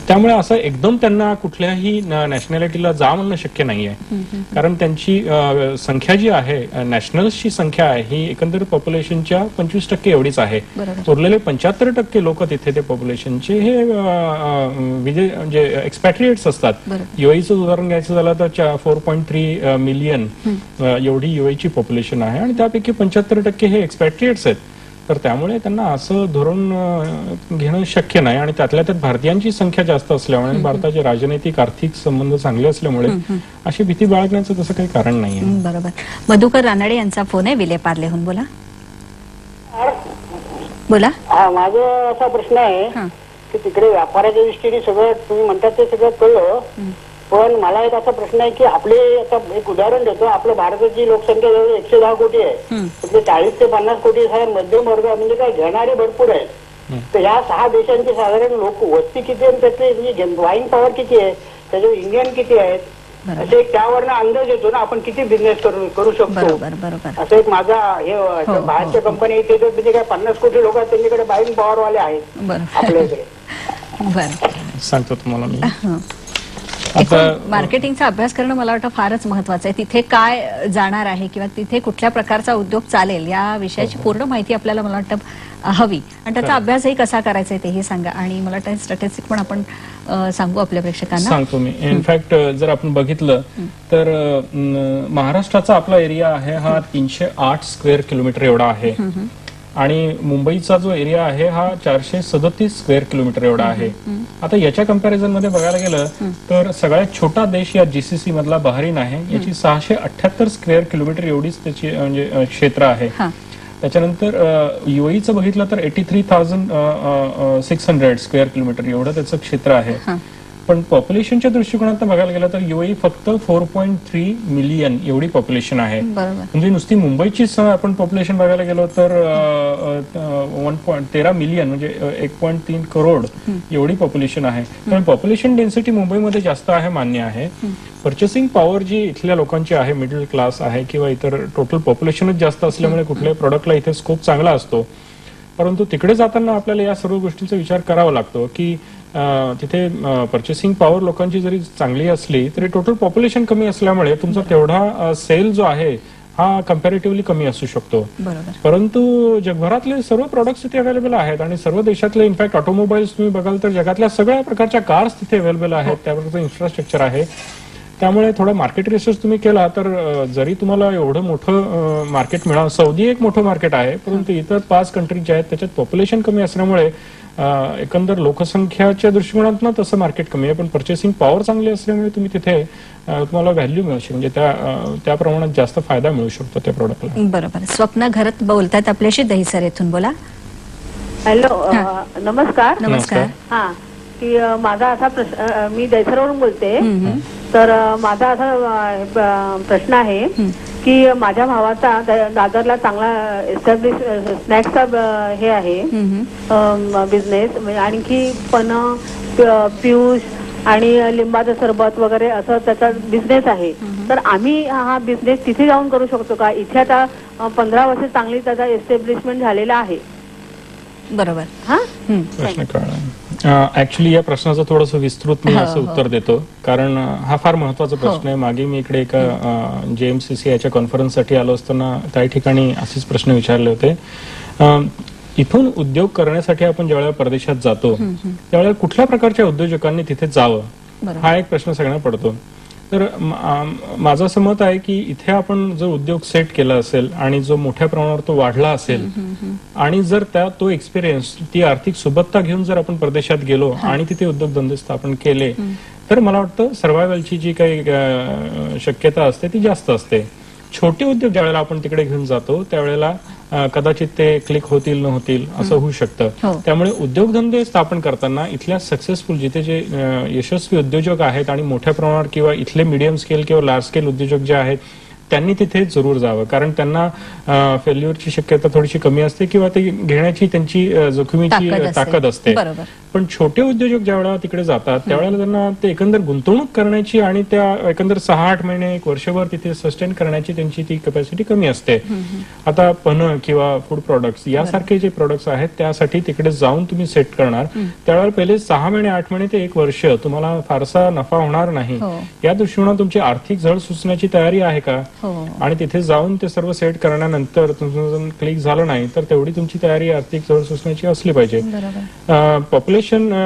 त्यामुळे असं एकदम त्यांना कुठल्याही नॅशनॅलिटीला जा म्हणणं शक्य नाहीये, कारण त्यांची संख्या जी आहे, नॅशनल्सची संख्या आहे, ही एकंदरीत पॉप्युलेशनच्या 25% एवढीच आहे. उरलेले 75% लोक तिथे ते पॉप्युलेशनचे हे म्हणजे एक्सपॅट्रिएट्स असतात. UAEचं उदाहरण घ्यायचं झालं तर 4.3 मिलियन एवढी UAEची पॉप्युलेशन आहे आणि त्यापैकी 75% हे एक्सपॅट्रिएट्स आहेत. तर त्यामुळे त्यांना असं धोरण घेणं शक्य नाही आणि त्यातल्या त्यात भारतीयांची संख्या जास्त असल्यामुळे, भारताचे राजनैतिक आर्थिक संबंध चांगले असल्यामुळे अशी भीती बाळगण्याचं तसं काही कारण नाहीये. बरोबर. मधुकर रानडे यांचा फोन आहे विलेपार्लेहून. बोला बोला. माझा असा प्रश्न आहे की तिकडे व्यापाराच्या दृष्टीने सगळं तुम्ही म्हणतात ते सगळं कळलं, पण मला एक असा प्रश्न आहे की आपले, आता एक उदाहरण देतो, आपल्या भारताची लोकसंख्या जवळ 110 कोटी आहे. त्यातले 40 ते 50 कोटी मध्यम वर्ग म्हणजे काय घेणारे भरपूर आहेत. तर ह्या 6 देशांची साधारण लोक वस्ती किती आहे, त्यातले म्हणजे बाईंग पॉवर किती आहे, त्याच्यावर इंडियन किती आहेत, असे त्यावरनं अंदाज येतो ना आपण किती बिझनेस करू शकतो. असं एक माझा हे बाहेरच्या कंपनी त्याच्यात म्हणजे काय 50 कोटी लोक आहेत, त्यांच्याकडे बाईंग पॉवर वाले आहेत आपल्याकडे. सांगतो तुम्हाला मी. मार्केटिंगचा अभ्यास करणं मला वाटतं फारच महत्वाचं आहे. तिथे काय जाणार आहे किंवा तिथे कुठल्या प्रकारचा उद्योग चालेल या विषयाची पूर्ण माहिती आपल्याला मला वाटतं हवी आणि त्याचा अभ्यासही कसा करायचा आहे तेही सांगा. आणि मला वाटतं स्टॅटिस्टिक पण आपण सांगू आपल्या प्रेक्षकांना. सांगतो मी. इनफॅक्ट जर आपण बघितलं तर महाराष्ट्राचा आपला एरिया आहे हा 308 स्क्वेअर किलोमीटर एवढा आहे आणि मुंबईचा जो एरिया आहे हा 437 स्क्वेअर किलोमीटर एवढा आहे. आता याच्या कंपॅरिझन मध्ये बघायला गेलं तर सगळ्यात छोटा देश या GCC मधला बहरीन आहे. याची 678 स्क्वेअर किलोमीटर एवढीच त्याची म्हणजे क्षेत्र आहे. त्याच्यानंतर UAEचं बघितलं तर 83,600 स्क्वेअर किलोमीटर एवढं त्याचं क्षेत्र आहे. पण पॉप्युलेशनच्या दृष्टिकोनातून बघायला गेलं तर UAE फक्त 4.3 मिलियन एवढी पॉप्युलेशन आहे. म्हणजे नुसती मुंबईचीच आपण पॉप्युलेशन बघायला गेलो तर 1.13 मिलियन म्हणजे 1.3 करोड एवढी पॉप्युलेशन आहे. कारण पॉप्युलेशन डेन्सिटी मुंबईमध्ये जास्त आहे, मान्य आहे. पर्चेसिंग पॉवर जी इथल्या लोकांची आहे, मिडल क्लास आहे किंवा इतर टोटल पॉप्युलेशनच जास्त असल्यामुळे कुठल्याही प्रोडक्टला इथे स्कोप चांगला असतो. परंतु तिकडे जाताना आपल्याला या सर्व गोष्टींचा विचार करावा लागतो की तिथे पर्चेसिंग पॉवर लोकांची जरी चांगली असली तरी टोटल पॉप्युलेशन कमी असल्यामुळे तुमचा तेवढा सेल जो आहे हा कम्पॅरेटिव्हली कमी असू शकतो. परंतु जगभरातले सर्व प्रोडक्ट्स तिथे अवेलेबल आहेत आणि सर्व देशातले इनफॅक्ट ऑटोमोबाईल्स तुम्ही बघाल तर जगातल्या सगळ्या प्रकारच्या कार्स तिथे अवेलेबल आहेत. त्या प्रकारचं इन्फ्रास्ट्रक्चर आहे. त्यामुळे थोडा मार्केट रिसर्च तुम्ही केला तर जरी तुम्हाला एवढं मोठं मार्केट मिळालं, सौदी एक मोठं मार्केट आहे परंतु इतर 5 कंट्रीज जे आहेत त्याच्यात पॉप्युलेशन कमी असल्यामुळे एकंदर लोकसंख्याच्या दृष्टिकोनातून तसं मार्केट कमी आहे. पण पर्चेसिंग पॉवर चांगली असल्यामुळे तुम्ही तिथे तुम्हाला व्हॅल्यू मिळू शकते, म्हणजे त्या प्रमाणात जास्त फायदा मिळू शकतो त्या प्रोडक्टला. बरोबर. स्वप्ना घरात बोलतात आपल्याशी, दहीसर येथून. बोला. हॅलो, नमस्कार. नमस्कार. हा, की माझा असा प्रश्न, मी दहीसरवरून बोलते. तर माझा असा प्रश्न आहे की माझ्या भावाचा दादरला चांगला एस्टॅब्लिश स्नॅक्सचा हे आहे बिझनेस, आणखी पण पियुष आणि लिंबाचं सरबत वगैरे असं त्याचा बिझनेस आहे. तर आम्ही हा बिझनेस तिथे जाऊन करू शकतो का? इथे आता 15 वर्ष चांगली त्याचा एस्टॅब्लिशमेंट झालेला आहे. बरोबर. हा प्रश्न कळला. ऍक्च्युली या प्रश्नाचं थोडंसं विस्तृत मी असं उत्तर देतो, कारण हा फार महत्वाचा प्रश्न आहे. मागे मी इकडे एका JMCCIच्या कॉन्फरन्ससाठी आलो असताना त्या ठिकाणी असेच प्रश्न विचारले होते. इथून उद्योग करण्यासाठी आपण ज्यावेळेला परदेशात जातो त्यावेळेला कुठल्या प्रकारच्या उद्योजकांनी तिथे जावं हा एक प्रश्न सगळ्यांना पडतो. तर माझं असं मत आहे की इथे आपण जर उद्योग सेट केला असेल आणि जो मोठ्या प्रमाणावर तो वाढला असेल आणि जर तो एक्सपिरियन्स, ती आर्थिक सुबत्ता घेऊन जर आपण परदेशात गेलो आणि तिथे उद्योगधंदे स्थापन केले तर मला वाटतं सर्व्हायव्हलची जी काही शक्यता असते ती जास्त असते. छोटे उद्योग ज्यावेळेला आपण तिकडे घेऊन जातो त्यावेळेला कदाचित ते क्लिक होतील न होतील असं होऊ शकतं. त्यामुळे उद्योगधंदे स्थापन करताना इथल्या सक्सेसफुल जिथे जे यशस्वी उद्योजक आहेत आणि मोठ्या प्रमाणावर किंवा इथले मीडियम स्केल किंवा लार्ज स्केल उद्योजक जे आहेत त्यांनी तिथे जरूर जावं, कारण त्यांना फेल्युअरची शक्यता थोडीशी कमी असते किंवा ते घेण्याची त्यांची जोखमीची ताकद असते. पण छोटे उद्योजक ज्या वेळेला तिकडे जातात त्यावेळेला त्यांना ते एकंदर गुंतवणूक करण्याची आणि त्या एकंदर 6-8 महिने 1 वर्षभर तिथे सस्टेन करण्याची त्यांची ती कॅपॅसिटी कमी असते. आता पणं किंवा फूड प्रोडक्ट्स यासारखे जे प्रोडक्ट्स आहेत त्यासाठी तिकडे जाऊन तुम्ही सेट करणार त्यावेळेला पहिले 6 महिने 8 महिने ते 1 वर्ष तुम्हाला फारसा नफा होणार नाही. या दृष्टीने तुमची आर्थिक झळ सुचण्याची तयारी आहे का? आणि तिथे जाऊन ते सर्व सेट करण्यानंतर तुमचं क्लिक झालं नाही तर तेवढी तुमची तयारी आर्थिक झळ सुचण्याची असली पाहिजे. पॉप्युलेशन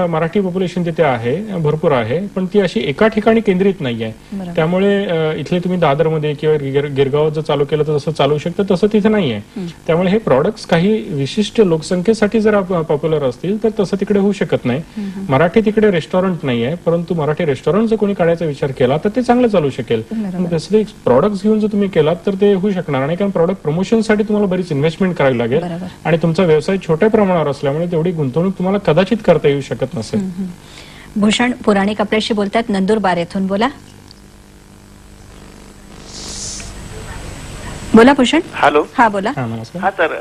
मराठी पॉप्युलेशन तिथे आहे, भरपूर आहे, पण ती अशी एका ठिकाणी केंद्रित नाहीये. त्यामुळे इथले तुम्ही दादरमध्ये किंवा गिरगावात जर चालू केलं तर जसं चालू शकतं तसं तिथे नाहीये. त्यामुळे हे प्रॉडक्ट्स काही विशिष्ट लोकसंख्येसाठी जर पॉप्युलर असतील तर तसं तिकडे होऊ शकत नाही. मराठी तिकडे रेस्टॉरंट नाहीये, परंतु मराठी रेस्टॉरंट जर कोणी काढायचा विचार केला तर ते चांगलं चालू शकेल. तसे प्रॉडक्ट्स घेऊन जर तुम्ही केलात तर ते होऊ शकणार नाही, कारण प्रॉडक्ट प्रमोशनसाठी तुम्हाला बरीच इन्व्हेस्टमेंट करावी लागेल आणि तुमचा व्यवसाय छोट्या प्रमाणावर असल्यामुळे तेवढी गुंतवणूक तुम्हाला कदाचित करता येऊ शकत नसेल. भूषण पुराणिक आपल्याशी बोलतात नंदुरबार येथून. बोला बोला भूषण. हॅलो. हा बोला. हा सर,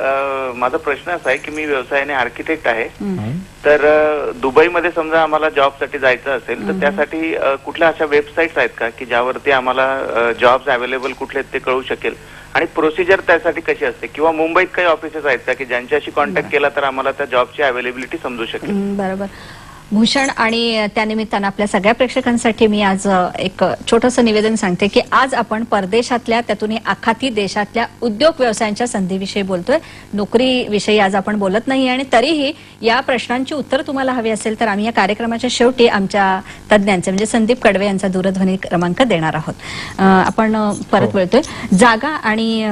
माझा प्रश्न असा आहे की मी व्यवसायाने आर्किटेक्ट आहे. तर दुबईमध्ये समजा आम्हाला जॉबसाठी जायचं असेल तर त्यासाठी कुठल्या अशा वेबसाईट्स आहेत का की ज्यावरती आम्हाला जॉब्स अवेलेबल कुठले आहेत ते कळू शकेल आणि प्रोसिजर त्यासाठी कशी असते, किंवा मुंबईत काही ऑफिसेस आहेत का की ज्यांच्याशी कॉन्टॅक्ट केला तर आम्हाला त्या जॉबची अवेलेबिलिटी समजू शकेल? बरोबर भूषण, आणि त्यानिमित्तानं आपल्या सगळ्या प्रेक्षकांसाठी मी आज एक छोटंसं निवेदन सांगते की आज आपण परदेशातल्या त्यातूनही आखाती देशातल्या उद्योग व्यवसायांच्या संधीविषयी बोलतोय. नोकरीविषयी आज आपण बोलत नाही. आणि तरीही या प्रश्नांची उत्तर तुम्हाला हवी असेल तर आम्ही या कार्यक्रमाच्या शेवटी आमच्या तज्ज्ञांचे म्हणजे संदीप कडवे यांचा दूरध्वनी क्रमांक देणार आहोत. आपण परत वळतोय. जागा आणि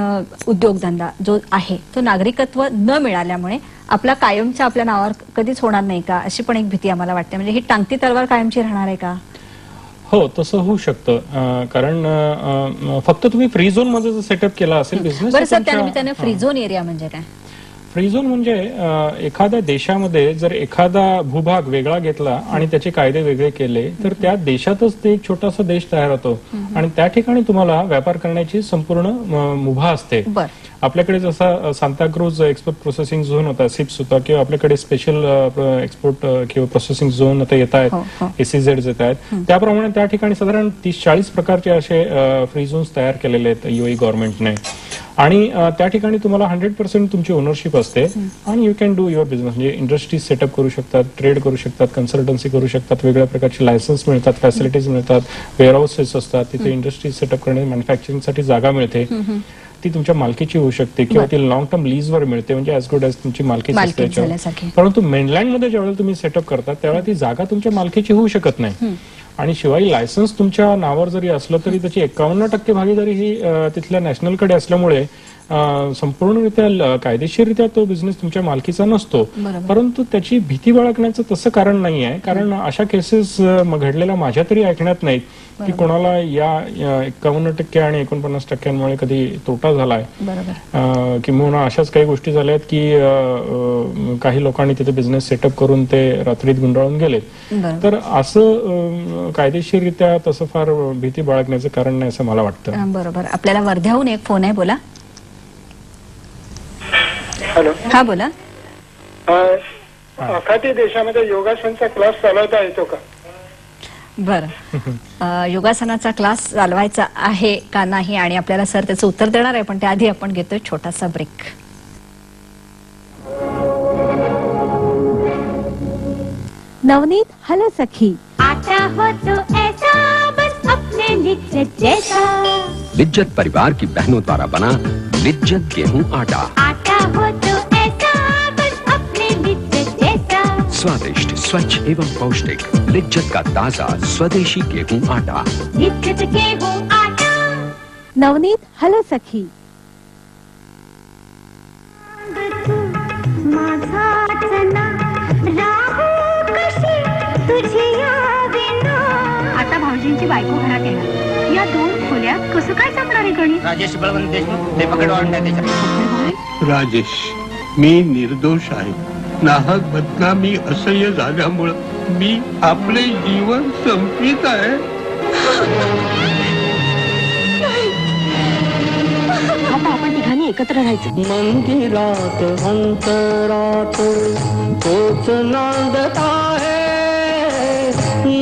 उद्योगधंदा जो आहे तो नागरिकत्व न मिळाल्यामुळे आपला कायमच्या आपल्या नावावर कधीच होणार नाही का, अशी पण एक भीती आम्हाला वाटते. म्हणजे ही टांगती तलवार कायमची राहणार आहे का? हो, तसं होऊ शकतं. कारण फक्त तुम्ही फ्री झोन मध्ये जर सेटअप केला असेल बिझनेस. बरं सर, त्यानिमित्ताने फ्री झोन एरिया म्हणजे काय? फ्री झोन म्हणजे एखाद्या देशामध्ये जर एखादा भूभाग वेगळा घेतला आणि त्याचे कायदे वेगळे केले तर त्या देशातच ते एक छोटासा देश तयार होतो आणि त्या ठिकाणी तुम्हाला व्यापार करण्याची संपूर्ण मुभा असते. आपल्याकडे जसा सांताक्रूज एक्सपोर्ट प्रोसेसिंग झोन होता, सिप्स होता, किंवा आपल्याकडे स्पेशल एक्सपोर्ट किंवा प्रोसेसिंग झोन आता येत आहेत, SEZ येत आहेत, त्याप्रमाणे त्या ठिकाणी साधारण 30-40 प्रकारचे असे फ्री झोन्स तयार केलेले आहेत UAE गव्हर्नमेंटने. आणि त्या ठिकाणी तुम्हाला 100% तुमची ओनरशिप असते आणि you can do your business. म्हणजे इंडस्ट्रीज सेटअप करू शकतात, ट्रेड करू शकतात, कन्सल्टन्सी करू शकतात, वेगळ्या प्रकारचे लायसन्स मिळतात, फॅसिलिटीज मिळतात, वेअरहाऊसेस असतात, तिथे इंडस्ट्रीज सेटअप करणे, मॅन्युफॅक्चरिंगसाठी जागा मिळते, ती तुमच्या मालकीची होऊ शकते किंवा ती लॉंग टर्म लीजवर मिळते, म्हणजे ॲज गुड ॲज तुमची मालकीची असते. परंतु मेनलँडमध्ये ज्यावेळेला तुम्ही सेटअप करता त्यावेळेला ती जागा तुमच्या मालकीची होऊ शकत नाही. आणि शिवाय लायसन्स तुमच्या नावावर जरी असलं तरी त्याची 51% भागीदारी ही तिथल्या नॅशनलकडे असल्यामुळे संपूर्णरित्या कायदेशीररित्या तो बिझनेस तुमच्या मालकीचा नसतो. परंतु त्याची भीती बाळगण्याचं तसं कारण नाही आहे, कारण अशा केसेस घडलेल्या माझ्या तरी ऐकण्यात नाहीत की कोणाला या 51% आणि 49%मुळे कधी तोटा झालाय, किंवा अशाच काही गोष्टी झाल्यात की काही लोकांनी तिथे बिझनेस सेटअप करून ते रात्रीत गुंडाळून गेले. तर असं कायदेशीररित्या तसं फार भीती बाळगण्याचं कारण नाही असं मला वाटतं. बरोबर. आपल्याला वर्ध्याहून एक फोन आहे. बोला. हॅलो. हा बोला. आखाती देशामध्ये योगासनचा क्लास चालवता येतो का? बरं, योगासनाचा क्लास चालवायचा आहे का नाही आणि आपल्याला सर त्याचं उत्तर देणार आहे, पण त्याआधी आपण घेतोय छोटासा ब्रेक. नवनीत हॅलो सखी. आटा हो तो ऐसा बस अपने लिज्जत जैसा. लिज्जत परिवार की बहनों द्वारा बना लिज्जत गेहूं आटा. आटा हो तो ऐसा बस अपने लिज्जत जैसा. स्वादिष्ट, स्वच्छ एवं पौष्टिक, लिज्जत का ताजा स्वदेशी गेहूं आटा। लिज्जत गेहूं आटा। नवनीत हॅलो सखी. आता भाऊजींची बायको घरात येणार, या 2 खोल्यात कसं काय जमणार आहे गणित? राजेश बळवंत देशमुख ते पकड वाढून द्या त्याच्या. राजेश, मी निर्दोष आहे. नाहक बदनामी असह्य झाल्यामुळं मी आपले जीवन संपवित आहे. आता आपण तिघांनी एकत्र राहायचं. मंदिरात अंतरात तोच नांदत आहे,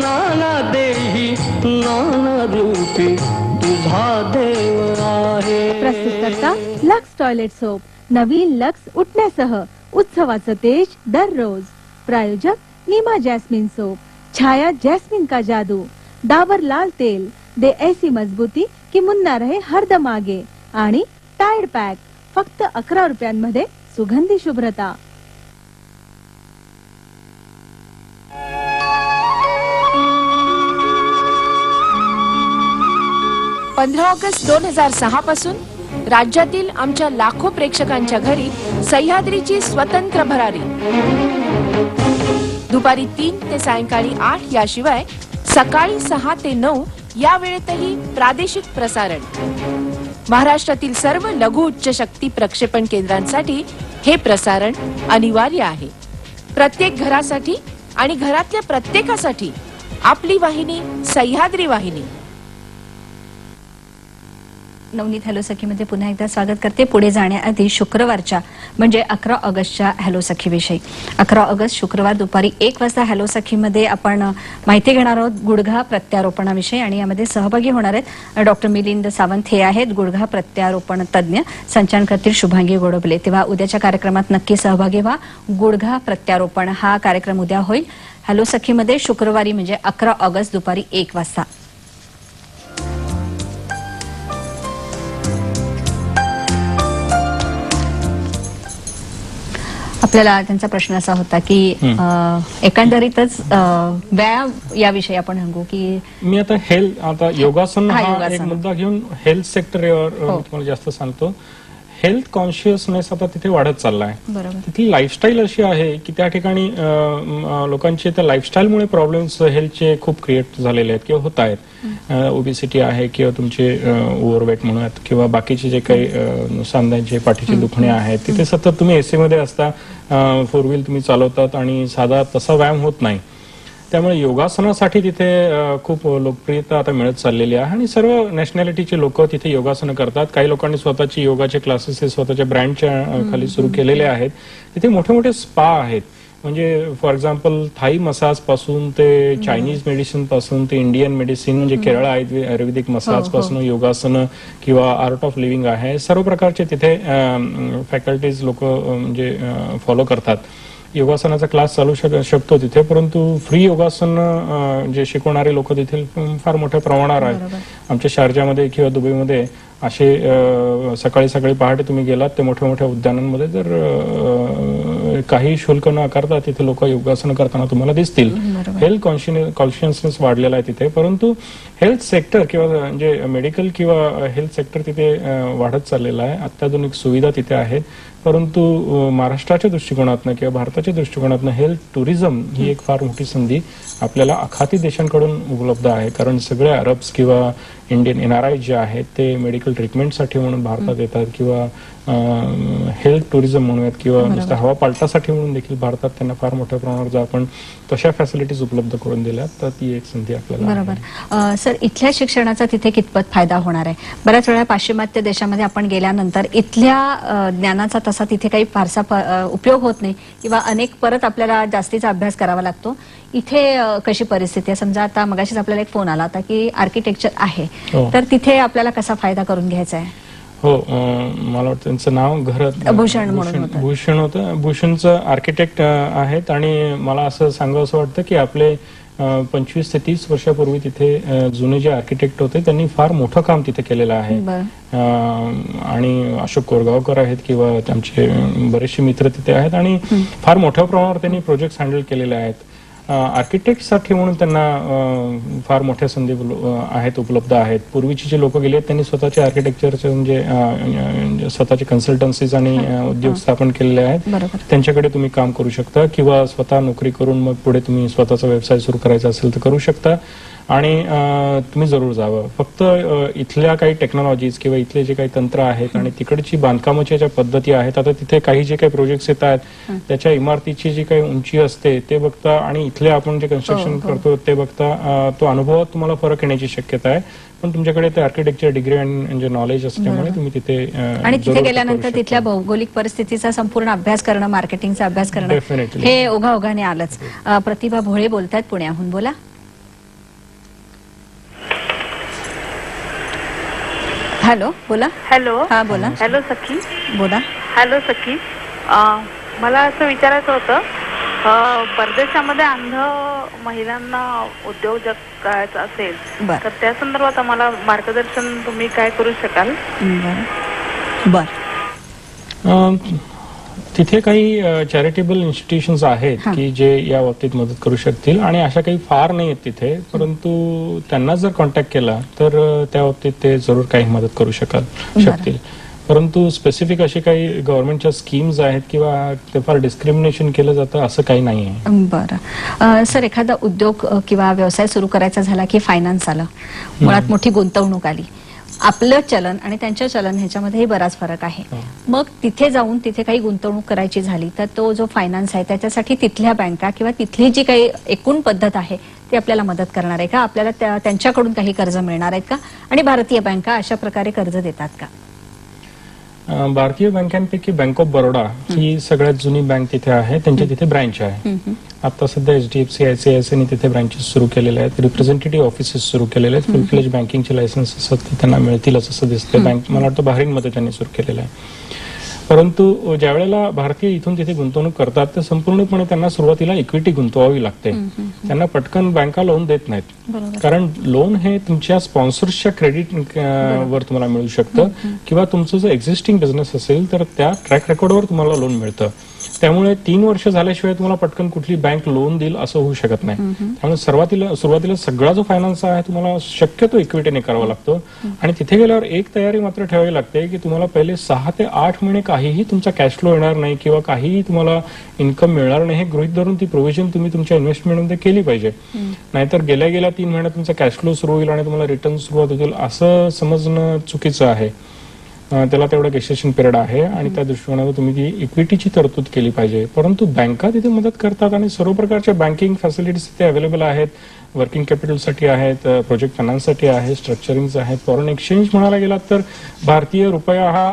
नाना देही नाना रूपी तुझा देव आहे. प्रस्तुत करता लक्स टॉयलेट सोप. नवीन लक्स उठण्यासह उत्सवाचं तेज दररोज. प्रायोजक नीमा जैस्मिन सोप. छाया जैस्मिन का जादू. डाबर लाल तेल दे ऐसी मजबूती की मुन्ना रहे हरदम आगे. आणि टाइड पॅक फक्त 11 रुपयांमध्ये सुगंधी शुभ्रता. 15 ऑगस्ट 2006 पासून राज्यातील आमच्या लाखो प्रेक्षकांच्या घरी सह्याद्रीची स्वतंत्र भरारी. दुपारी 3 ते सायंकाळी 8 याशिवाय सकाळी 6 ते 9 या वेळेतही प्रादेशिक प्रसारण. महाराष्ट्रातील सर्व लघु उच्च शक्ती प्रक्षेपण केंद्रांसाठी हे प्रसारण अनिवार्य आहे. प्रत्येक घरासाठी आणि घरातल्या प्रत्येकासाठी आपली वाहिनी सह्याद्री वाहिनी. नवनीत हॅलो सखीमध्ये पुन्हा एकदा स्वागत करते. पुढे जाण्याआधी शुक्रवारच्या म्हणजे 11 ऑगस्टच्या हॅलो सखी विषयी. 11 ऑगस्ट शुक्रवार दुपारी 1 वाजता हॅलो सखीमध्ये आपण माहिती घेणार आहोत गुडघा प्रत्यारोपणाविषयी आणि यामध्ये सहभागी होणार आहेत डॉक्टर मिलिंद सावंत. हे आहेत गुडघा प्रत्यारोपण तज्ज्ञ. संचालन करतील शुभांगी गोडबले. तेव्हा उद्याच्या कार्यक्रमात नक्की सहभागी व्हा. गुडघा प्रत्यारोपण हा कार्यक्रम उद्या होईल हॅलो सखीमध्ये शुक्रवारी म्हणजे 11 ऑगस्ट दुपारी 1 वाजता. आपल्याला त्यांचा प्रश्न असा होता की एकंदरीतच व्यायाम याविषयी आपण सांगू की मी आता योगासन हा एक मुद्दा घेऊन हेल्थ सेक्टरवर तुम्हाला जास्त सांगतो. हेल्थ कॉन्शियसनेस आता तिथे वाढत चाललाय. तिथली लाईफस्टाईल अशी आहे की त्या ठिकाणी लोकांचे त्या लाईफस्टाईलमुळे प्रॉब्लेम्स हेल्थचे खूप क्रिएट झालेले आहेत किंवा होत आहेत. ओबेसिटी आहे किंवा तुमचे ओव्हरवेट म्हणूयात किंवा बाकीचे जे काही सांध्यांचे पाठीचे दुखणे आहेत. तिथे सतत तुम्ही एसी मध्ये असता, 4 व्हील तुम्ही चालवतात आणि साधा तसा व्यायाम होत नाही. त्यामुळे योगासनासाठी तिथे खूप लोकप्रियता आता मिळत चाललेली आहे आणि सर्व नॅशनॅलिटीचे लोक तिथे योगासनं करतात. काही लोकांनी स्वतःची योगाचे क्लासेस स्वतःच्या ब्रँडच्या खाली सुरू केलेले आहेत. तिथे मोठे मोठे स्पा आहेत. म्हणजे फॉर एक्झाम्पल थाई मसाज पासून ते चायनीज मेडिसिन पासून ते इंडियन मेडिसिन म्हणजे केरळ आयुर्वेदिक मसाज पासून योगासनं किंवा आर्ट ऑफ लिव्हिंग आहे. सर्व प्रकारचे तिथे फॅकल्टीज लोक म्हणजे फॉलो करतात. योगासनाचा क्लास चालू शकतो तिथे, परंतु फ्री योगासन जे शिकवणारे लोक तिथे फार मोठ्या प्रमाणावर आहेत. आमच्या शारजामध्ये किंवा दुबईमध्ये असे सकाळी सकाळी पहाटे तुम्ही गेलात ते मोठ्या मोठ्या उद्यानांमध्ये जर काही शुल्क न आकारता तिथे लोक योगासन करताना तुम्हाला दिसतील. हेल्थ कॉन्शियसनेस वाढलेला आहे तिथे. परंतु हेल्थ सेक्टर किंवा म्हणजे मेडिकल किंवा हेल्थ सेक्टर तिथे वाढत चाललेलं आहे. अत्याधुनिक सुविधा तिथे आहेत. परंतु महाराष्ट्राच्या दृष्टिकोनातनं किंवा भारताच्या दृष्टिकोनातनं हेल्थ टुरिझम ही एक फार मोठी संधी आपल्याला आखाती देशांकडून उपलब्ध आहे. कारण सगळे अरब्स किंवा इंडियन NRI जे आहेत ते मेडिकल ट्रीटमेंटसाठी म्हणून भारतात येतात किंवा हेल्थ टुरिझम म्हणूयात किंवा नुसतं हवा पालटासाठी म्हणून देखील भारतात त्यांना फार मोठ्या प्रमाणावर जर आपण तशा फॅसिलिटीज उपलब्ध करून दिल्या तर ती एक संधी आपल्याला. बरोबर. सर, इथल्या शिक्षणाचा तिथे कितपत फायदा होणार आहे? बऱ्याच वेळा पाश्चिमात्य देशामध्ये आपण गेल्यानंतर इथल्या ज्ञानाचा तसा तिथे काही फारसा उपयोग होत नाही किंवा अनेक परत आपल्याला जास्तीचा अभ्यास करावा लागतो. इथे कशी परिस्थिती आहे? समजा आता मगाशीच आपल्याला एक फोन आला होता की आर्किटेक्चर आहे, तर तिथे आपल्याला कसा फायदा करून घ्यायचा आहे? हो, मला वाटतं त्यांचं नाव भूषण होतं. भूषणचं आर्किटेक्ट आहेत आणि मला असं सांगावं असं वाटतं की आपले 25 ते 30 वर्षापूर्वी तिथे जुने जे आर्किटेक्ट होते त्यांनी फार मोठं काम तिथे केलेलं आहे. आणि अशोक कोरगावकर आहेत किंवा त्यांचे बरेचसे मित्र तिथे आहेत आणि फार मोठ्या प्रमाणावर त्यांनी प्रोजेक्ट हँडल केलेले आहेत. आर्किटेक्टसाठी म्हणून त्यांना फार मोठ्या संधी आहेत, उपलब्ध आहेत. पूर्वीची जे लोक गेले त्यांनी स्वतःचे आर्किटेक्चरचे म्हणजे स्वतःचे कन्सल्टन्सीज आणि उद्योग स्थापन केलेले आहेत. त्यांच्याकडे तुम्ही काम करू शकता किंवा स्वतः नोकरी करून मग पुढे तुम्ही स्वतःचा व्यवसाय सुरू करायचा असेल तर करू शकता. आणि तुम्ही जरूर जावं. फक्त इथल्या काही टेक्नॉलॉजीज किंवा इथले जे काही तंत्र आहेत आणि तिकडची बांधकामाच्या ज्या पद्धती आहेत, आता तिथे काही जे काही प्रोजेक्ट्स येत आहेत त्याच्या इमारतीची जी काही उंची असते ते बघता आणि इथले आपण जे कन्स्ट्रक्शन करतो ते बघता तो अनुभवात तुम्हाला फरक येण्याची शक्यता आहे. पण तुमच्याकडे ते आर्किटेक्चर डिग्री आणि नॉलेज असल्यामुळे तुम्ही तिथे आणि तिथे गेल्यानंतर तिथल्या भौगोलिक परिस्थितीचा संपूर्ण अभ्यास करणं, मार्केटिंगचा अभ्यास करणं हे ओघाओघाने आलंच. प्रतिभा भोळे बोलतायत पुण्याहून. बोला. हॅलो, बोला. हॅलो. हा, बोला. हॅलो सखी. बोला. हॅलो सखी. मला असं विचारायचं होतं, परदेशामध्ये अंध महिलांना उद्योजक करायचं असेल तर त्या संदर्भात आम्हाला मार्गदर्शन तुम्ही काय करू शकाल? बर. तिथे काही चॅरिटेबल इन्स्टिट्यूशन्स आहेत की जे या बाबतीत मदत करू शकतील आणि अशा काही फार नाही आहेत तिथे, परंतु त्यांना जर कॉन्टॅक्ट केला तर त्या बाबतीत ते जरूर काही मदत करू शकतील. परंतु स्पेसिफिक अशी काही गव्हर्नमेंटच्या स्कीम्स आहेत किंवा ते फार डिस्क्रिमिनेशन केलं जातं असं काही नाही आहे. बरं सर, एखादा उद्योग किंवा व्यवसाय सुरू करायचा झाला की फायनान्स आलं, मुळात मोठी गुंतवणूक आली. आपलं चलन आणि त्यांच्या चलन ह्याच्यामध्येही बराच फरक आहे. मग तिथे जाऊन तिथे काही गुंतवणूक करायची झाली तर तो जो फायनान्स आहे त्याच्यासाठी तिथल्या बँका किंवा तिथली जी काही एकूण पद्धत आहे ती आपल्याला मदत करणार आहे का? आपल्याला त्यांच्याकडून काही कर्ज मिळणार आहेत का? आणि भारतीय बँका अशा प्रकारे कर्ज देतात का? भारतीय बँकांपैकी बँक ऑफ बरोडा ही सगळ्यात जुनी बँक तिथे आहे. त्यांच्या तिथे ब्रँच आहे. आता सध्या HDFC, ICICI तिथे ब्रांचेस सुरू केलेले आहेत. रिप्रेझेंटेटिव्ह ऑफिसेस सुरू केलेले आहेत. फुल फ्लेज बँकिंगचे लायसन्सेस त्यांना मिळतीलच असं दिसतं. बँक मला वाटतं बहरीनमध्ये त्यांनी सुरू केलेलं आहे. परंतु ज्या वेळेला भारतीय इथून तिथे गुंतवणूक करतात तर संपूर्णपणे त्यांना सुरुवातीला इक्विटी गुंतवावी लागते. त्यांना पटकन बँका लोन देत नाहीत, कारण लोन हे तुमच्या स्पॉन्सर्सच्या क्रेडिट वर तुम्हाला मिळू शकतं किंवा तुमचं जर एक्झिस्टिंग बिझनेस असेल तर त्या ट्रॅक रेकॉर्डवर तुम्हाला लोन मिळतं. त्यामुळे 3 वर्ष झाल्याशिवाय तुम्हाला पटकन कुठली बँक लोन देईल असं होऊ शकत नाही. त्यामुळे सुरुवातीला सगळा जो फायनान्स आहे तुम्हाला शक्यतो इक्विटीने करावा लागतो. आणि तिथे गेल्यावर एक तयारी मात्र ठेवावी लागते की तुम्हाला पहिले 6 ते 8 महिने काहीही तुमचा कॅश फ्लो येणार नाही किंवा काहीही तुम्हाला इन्कम मिळणार नाही हे गृहीत धरून ती प्रोव्हिजन तुम्ही तुमच्या इन्व्हेस्टमेंटमध्ये केली पाहिजे. नाहीतर गेल्या 3 महिन्यात तुमचा कॅश फ्लो सुरू होईल आणि तुम्हाला रिटर्न सुरुवात होतील असं समजणं चुकीचं आहे. त्याला तेवढा गेस्टेशन पिरियड आहे आणि त्या दृष्टिकोनातून तुम्ही ती इक्विटीची तरतूद केली पाहिजे. परंतु बँका तिथे मदत करतात आणि सर्व प्रकारच्या बँकिंग फॅसिलिटीज तिथे अवेलेबल आहेत. वर्किंग कॅपिटलसाठी आहेत, प्रोजेक्ट फायनान्ससाठी आहे, स्ट्रक्चरिंग आहेत. फॉरेन एक्सचेंज म्हणायला गेलात तर भारतीय रुपया हा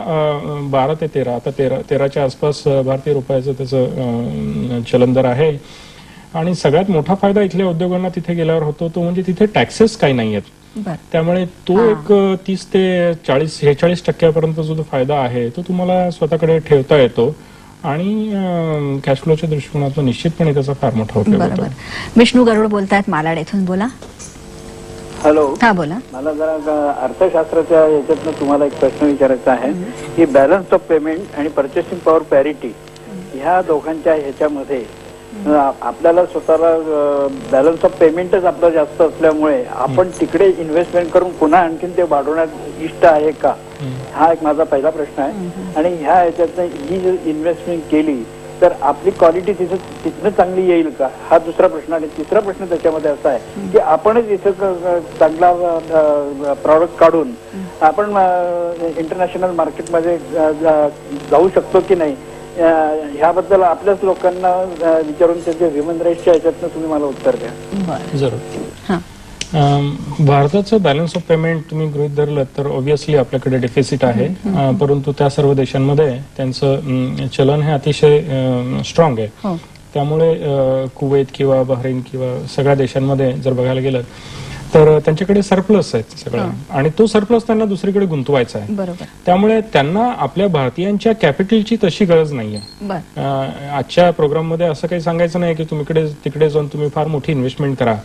12 ते 13 आता 13च्या आसपास भारतीय रुपयाचं त्याचं चलन दर आहे. आणि सगळ्यात मोठा फायदा इथल्या उद्योगांना तिथे गेल्यावर होतो तो म्हणजे तिथे टॅक्सेस काही नाही आहेत. त्यामुळे तो एक 30 ते 40-46% जो फायदा आहे तो तुम्हाला स्वतःकडे ठेवता येतो आणि कॅश फ्लोच्या दृष्टिकोनातून निश्चितपणे त्याचा फार मोठा उपयोग होतो. विष्णू गरुड बोलतायत मालाड येथून. बोला. हॅलो. हा, बोला. मला जरा अर्थशास्त्राच्या याच्यातनं तुम्हाला एक प्रश्न विचारायचा आहे की बॅलन्स ऑफ पेमेंट आणि पर्चेसिंग पॉवर पॅरिटी ह्या दोघांच्या ह्याच्यामध्ये आपल्याला स्वतःला बॅलन्स ऑफ पेमेंटच आपलं जास्त असल्यामुळे आपण तिकडे इन्व्हेस्टमेंट करून पुन्हा आणखीन ते वाढवण्यात इष्ट आहे का, हा एक माझा पहिला प्रश्न आहे. आणि ह्या ह्याच्यातनं ही जर इन्व्हेस्टमेंट केली तर आपली क्वालिटी तिथनं चांगली येईल का, हा दुसरा प्रश्न. आणि तिसरा प्रश्न त्याच्यामध्ये असा आहे की आपणच इथं चांगला प्रॉडक्ट काढून आपण इंटरनॅशनल मार्केटमध्ये जाऊ शकतो की नाही, ह्याबद्दल आपल्याच लोकांना विचारून त्याचे ह्युमन राईट्सच्या ह्याच्यातनं तुम्ही मला उत्तर द्या. जरूर. भारताचं बॅलन्स ऑफ पेमेंट तुम्ही गृहीत धरलं तर ऑब्व्हियसली आपल्याकडे डेफिसिट आहे. परंतु त्या सर्व देशांमध्ये त्यांचं चलन हे अतिशय स्ट्रॉंग आहे. त्यामुळे कुवेत किंवा बहरीन किंवा सगळ्या देशांमध्ये जर बघायला गेलं तर त्यांच्याकडे सरप्लस आहे सगळं आणि तो सरप्लस त्यांना दुसरीकडे गुंतवायचा आहे. त्यामुळे त्यांना आपल्या भारतीयांच्या कॅपिटलची तशी गरज नाहीये. आजच्या प्रोग्राम मध्ये असं काही सांगायचं नाही की तुम्ही तिकडे जाऊन तुम्ही फार मोठी इन्व्हेस्टमेंट करा.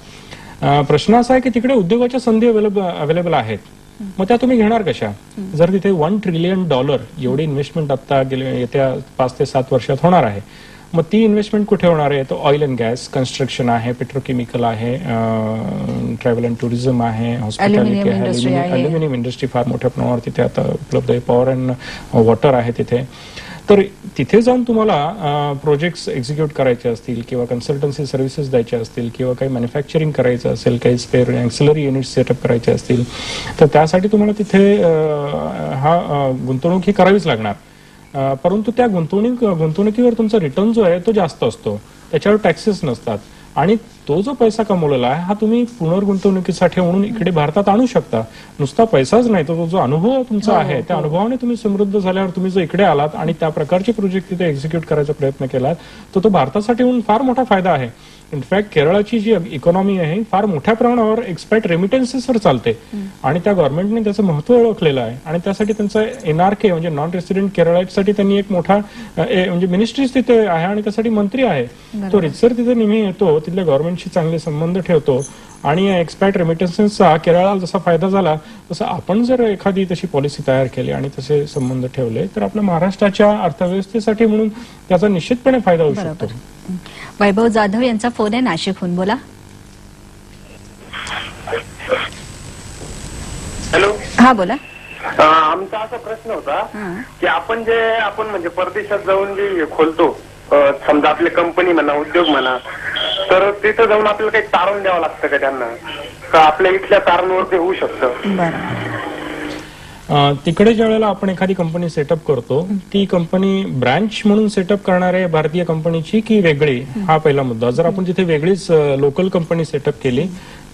प्रश्न असा आहे की तिकडे उद्योगाच्या संधी अवेलेबल आहेत. मग त्या तुम्ही घेणार कशा? जर तिथे $1 ट्रिलियन एवढी इन्व्हेस्टमेंट आता येत्या 5 ते 7 वर्षात होणार आहे मग ती इन्व्हेस्टमेंट कुठे होणार आहे? तो ऑइल अँड गॅस, कन्स्ट्रक्शन आहे, पेट्रोकेमिकल आहे, ट्रॅव्हल अँड टुरिझम आहे, हॉस्पिटॅलिटी आहे, अल्युमिनियम इंडस्ट्री फार मोठ्या प्रमाणावर तिथे आता उपलब्ध आहे, पॉवर अँड वॉटर आहे तिथे. तर तिथे जाऊन तुम्हाला प्रोजेक्ट्स एक्झिक्यूट करायचे असतील किंवा कन्सल्टन्सी सर्व्हिसेस द्यायचे असतील किंवा काही मॅन्युफॅक्चरिंग करायचं असेल, काही स्पेअर ॲक्सिलरी युनिट्स सेटअप करायचे असतील, तर त्यासाठी तुम्हाला तिथे गुंतवणूक ही करावीच लागणार. परंतु त्या गुंतवणुकीवर तुमचा रिटर्न जो आहे तो जास्त असतो, त्याच्यावर टॅक्सेस नसतात आणि तो जो पैसा कमवलेला आहे हा तुम्ही पुनर्गुंतवणुकीसाठी म्हणून इकडे भारतात आणू शकता. नुसता पैसाच नाही, तो जो अनुभव तुमचा आहे त्या अनुभवाने तुम्ही समृद्ध झाल्यावर तुम्ही जो इकडे आलात आणि त्या प्रकारचे प्रोजेक्ट तिथे एक्झिक्यूट करायचा प्रयत्न केलात तर तो भारतासाठी म्हणून फार मोठा फायदा आहे. इनफॅक्ट केरळाची जी इकॉनॉमी आहे फार मोठ्या प्रमाणावर एक्सपॅट रेमिटन्सेसवर चालते आणि त्या गव्हर्नमेंटने त्याचं महत्व ओळखलेलं आहे आणि त्यासाठी त्यांचा NRK म्हणजे नॉन रेसिडेंट केरळाईटसाठी त्यांनी एक मोठा म्हणजे मिनिस्ट्रीज तिथे आहे आणि त्यासाठी मंत्री आहे. तो रितसर तिथे नेहमी येतो, तिथल्या गव्हर्नमेंटशी चांगले संबंध ठेवतो आणि एक्सपॅट रेमिटन्सेसचा केरळाला जसा फायदा झाला तसा आपण जर एखादी तशी पॉलिसी तयार केली आणि तसे संबंध ठेवले तर आपल्या महाराष्ट्राच्या अर्थव्यवस्थेसाठी म्हणून त्याचा निश्चितपणे फायदा होऊ शकतो. वैभव जाधव यांचा फोन आहे नाशिकहून. बोला. हॅलो. हा बोला. आमचा असा प्रश्न होता की आपण म्हणजे परदेशात जाऊन जे खोलतो, समजा आपली कंपनी म्हणा, उद्योग म्हणा, तर तिथं जाऊन आपल्याला काही तारण द्यावं लागतं का त्यांना, का आपल्या इथल्या तारणावर ते होऊ शकतं? तिकडे ज्या वेळेला आपण एखादी कंपनी सेटअप करतो ती कंपनी ब्रँच म्हणून सेटअप करणारे भारतीय कंपनीची की वेगळी, हा पहिला मुद्दा. जर आपण तिथे वेगळीच लोकल कंपनी सेटअप केली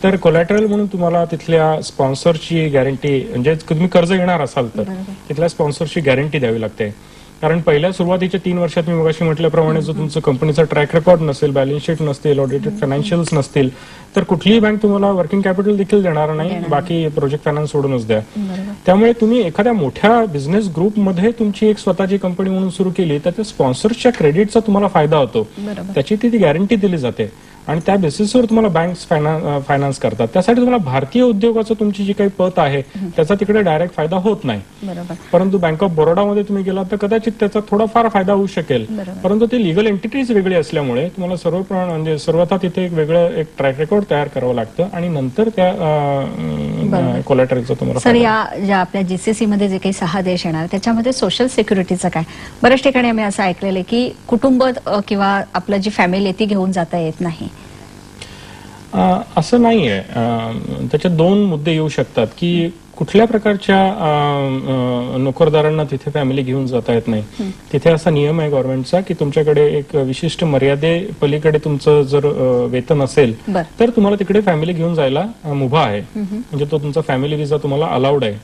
तर कोलॅटरल म्हणून तुम्हाला तिथल्या स्पॉन्सरची गॅरंटी, म्हणजे तुम्ही कर्ज घेणार असाल तर तिथल्या स्पॉन्सरची गॅरंटी द्यावी लागते. कारण पहिल्या सुरुवातीच्या 3 वर्षात मी मगाशी म्हटल्याप्रमाणे जर तुमचं कंपनीचा ट्रॅक रेकॉर्ड नसेल, बॅलन्स शीट नसतील, ऑडिटेड फायनान्शियल्स नसतील तर कुठलीही बँक तुम्हाला वर्किंग कॅपिटल देखील देणार नाही, बाकी प्रोजेक्ट फायनान्स सोडूनच द्या. त्यामुळे तुम्ही एखाद्या मोठ्या बिझनेस ग्रुपमध्ये तुमची एक स्वतःची कंपनी म्हणून सुरू केली तर त्या स्पॉन्सर्सच्या क्रेडिटचा तुम्हाला फायदा होतो, त्याची ती गॅरंटी दिली जाते आणि त्या बेसिसवर तुम्हाला बँक्स फायनान्स करतात. त्यासाठी तुम्हाला भारतीय उद्योगाचं तुमची जी काही पत आहे त्याचा तिकडे डायरेक्ट फायदा होत नाही. परंतु बँक ऑफ बरोडामध्ये तुम्ही गेलात तर कदाचित त्याचा थोडाफार फायदा होऊ शकेल, परंतु ते लिगल एंटिटीज वेगळी असल्यामुळे तुम्हाला म्हणजे सर्वथा तिथे एक वेगळं एक ट्रॅक रेकॉर्ड तयार करावं लागतं आणि नंतर त्या कोलॅटरलचा तुम्हाला. सर, या ज्या आपल्या GCC मध्ये जे काही 6 देश येणार त्याच्यामध्ये सोशल सिक्युरिटीचं काय? बऱ्याच ठिकाणी आम्ही असं ऐकलेलं आहे की कुटुंब किंवा आपलं जी फॅमिली ती घेऊन जाता येत नाही. असं नाहीये. त्याच्यात 2 मुद्दे येऊ शकतात की कुठल्या प्रकारच्या नोकरदारांना तिथे फॅमिली घेऊन जाता येत नाही. तिथे असा नियम आहे गव्हर्नमेंटचा की तुमच्याकडे एक विशिष्ट मर्यादे पलीकडे तुमचं जर वेतन असेल तर तुम्हाला तिकडे फॅमिली घेऊन जायला मुभा आहे, म्हणजे तो तुमचा फॅमिली विजा तुम्हाला अलाउड आहे.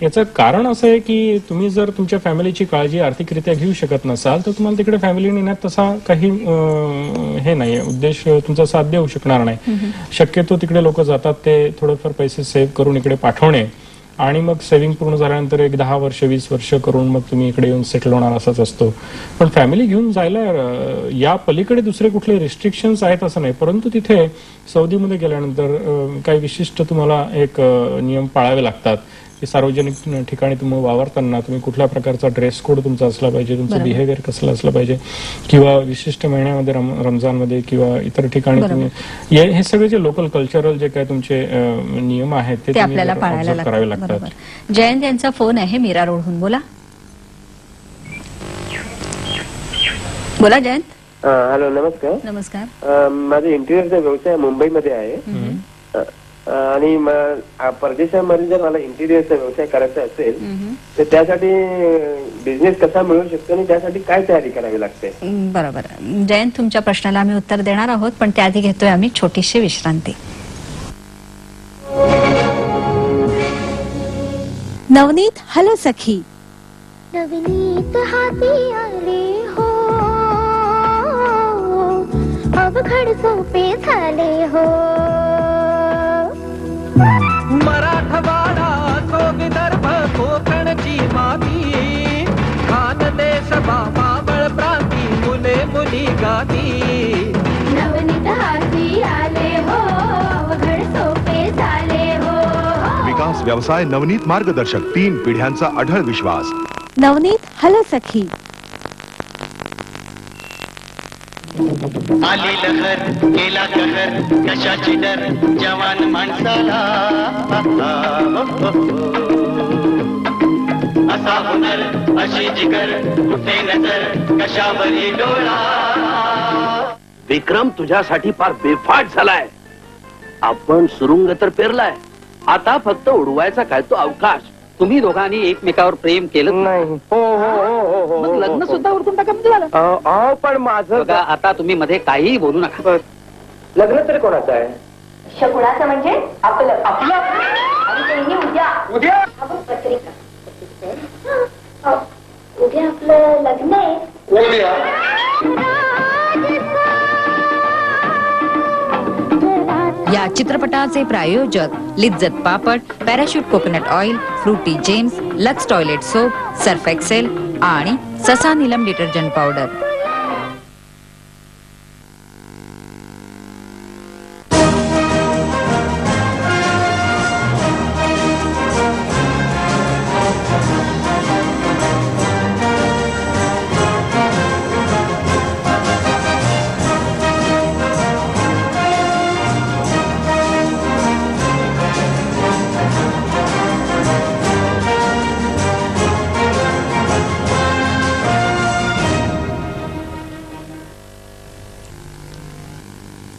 याचं कारण असं आहे की तुम्ही जर तुमच्या फॅमिलीची काळजी आर्थिकरित्या घेऊ शकत नसाल तर तुम्हाला तिकडे फॅमिली नेण्यात तसा काही हे नाही, उद्देश तुमचा साध्य होऊ शकणार नाही. शक्यतो तिकडे लोक जातात ते थोडेफार पैसे सेव्ह करून इकडे पाठवणे आणि मग सेव्हिंग पूर्ण झाल्यानंतर एक 10 वर्ष 20 वर्ष करून मग तुम्ही इकडे येऊन सेटल होणार असाच असतो. पण फॅमिली घेऊन जायला या पलीकडे दुसरे कुठले रिस्ट्रिक्शन्स आहेत असं नाही. परंतु तिथे सौदीमध्ये गेल्यानंतर काही विशिष्ट तुम्हाला एक नियम पाळावे लागतात की सार्वजनिक ठिकाणी तुम्ही वावरताना तुम्ही कुठल्या प्रकारचा ड्रेस कोड तुमचा असला पाहिजे, तुमचं बिहेवियर कसलं असलं पाहिजे, किंवा विशिष्ट महिन्यामध्ये रमजानमध्ये किंवा इतर ठिकाणी तुम्ही हे सगळे जे लोकल कल्चरल जे काय तुमचे नियम आहेत ते आपल्याला पाळायला करावे लागतात. जयंत यांचा फोन आहे मीरा रोडहून. बोला. बोला जयंत. हॅलो. नमस्कार. नमस्कार. माझा इंटिरियरचा व्यवसाय मुंबईमध्ये आहे आणि परदेशामध्ये जर मला इंटिरियरचा व्यवसाय करायचा असेल तर त्यासाठी बिझनेस कसा मिळू शकतो आणि त्यासाठी काय तयारी करावी लागते? बरोबर जयंत, तुमच्या प्रश्नाला आम्ही उत्तर देणार आहोत, पण त्याआधी घेतोय आम्ही छोटीशी विश्रांती. नवनीत हलो सखी. नवनीत हाती आले हो, अवघड सोपे झाले हो. मराठवाडा तो विदर्भ कोकणची माती, खानदेश बाबळ प्रांती मुले मुली गाती. नवनीत हाती आले हो, अवघड सोपे झाले हो. विकास व्यवसाय नवनीत मार्गदर्शक, 3 पिढ्यांचा अढळ विश्वास. नवनीत हलो सखी. आली लहर केला कहर कशाची डर जवान माणसाला असा हुनर अशी जिगर कुठे नजर कशावरी डोळा. विक्रम तुझ्यासाठी फार बेफाट झालाय. आपण सुरुंग तर पेरलाय, आता फक्त उडवायचा काय तो अवकाश. तुम्ही दोघांनी एकमेकावर प्रेम केलं नाही? हो हो हो हो मग लग्न सुद्धा उरकून टाका म्हणजे झालं. पण माझं बघा, आता तुम्ही मध्ये काहीही बोलू नका. लग्न तरी कोणाचं आहे? शकुनाचं म्हणजे आपलं आपलं आणि तेही उद्या उद्या पत्रिका. उद्या आपलं लग्न आहे. उद्या या चित्रपटाचे प्रायोजक Lijjat papad, parachute coconut oil, Frooti Gems, Lux toilet soap, Surf Excel आणि Sasa Neelam detergent powder.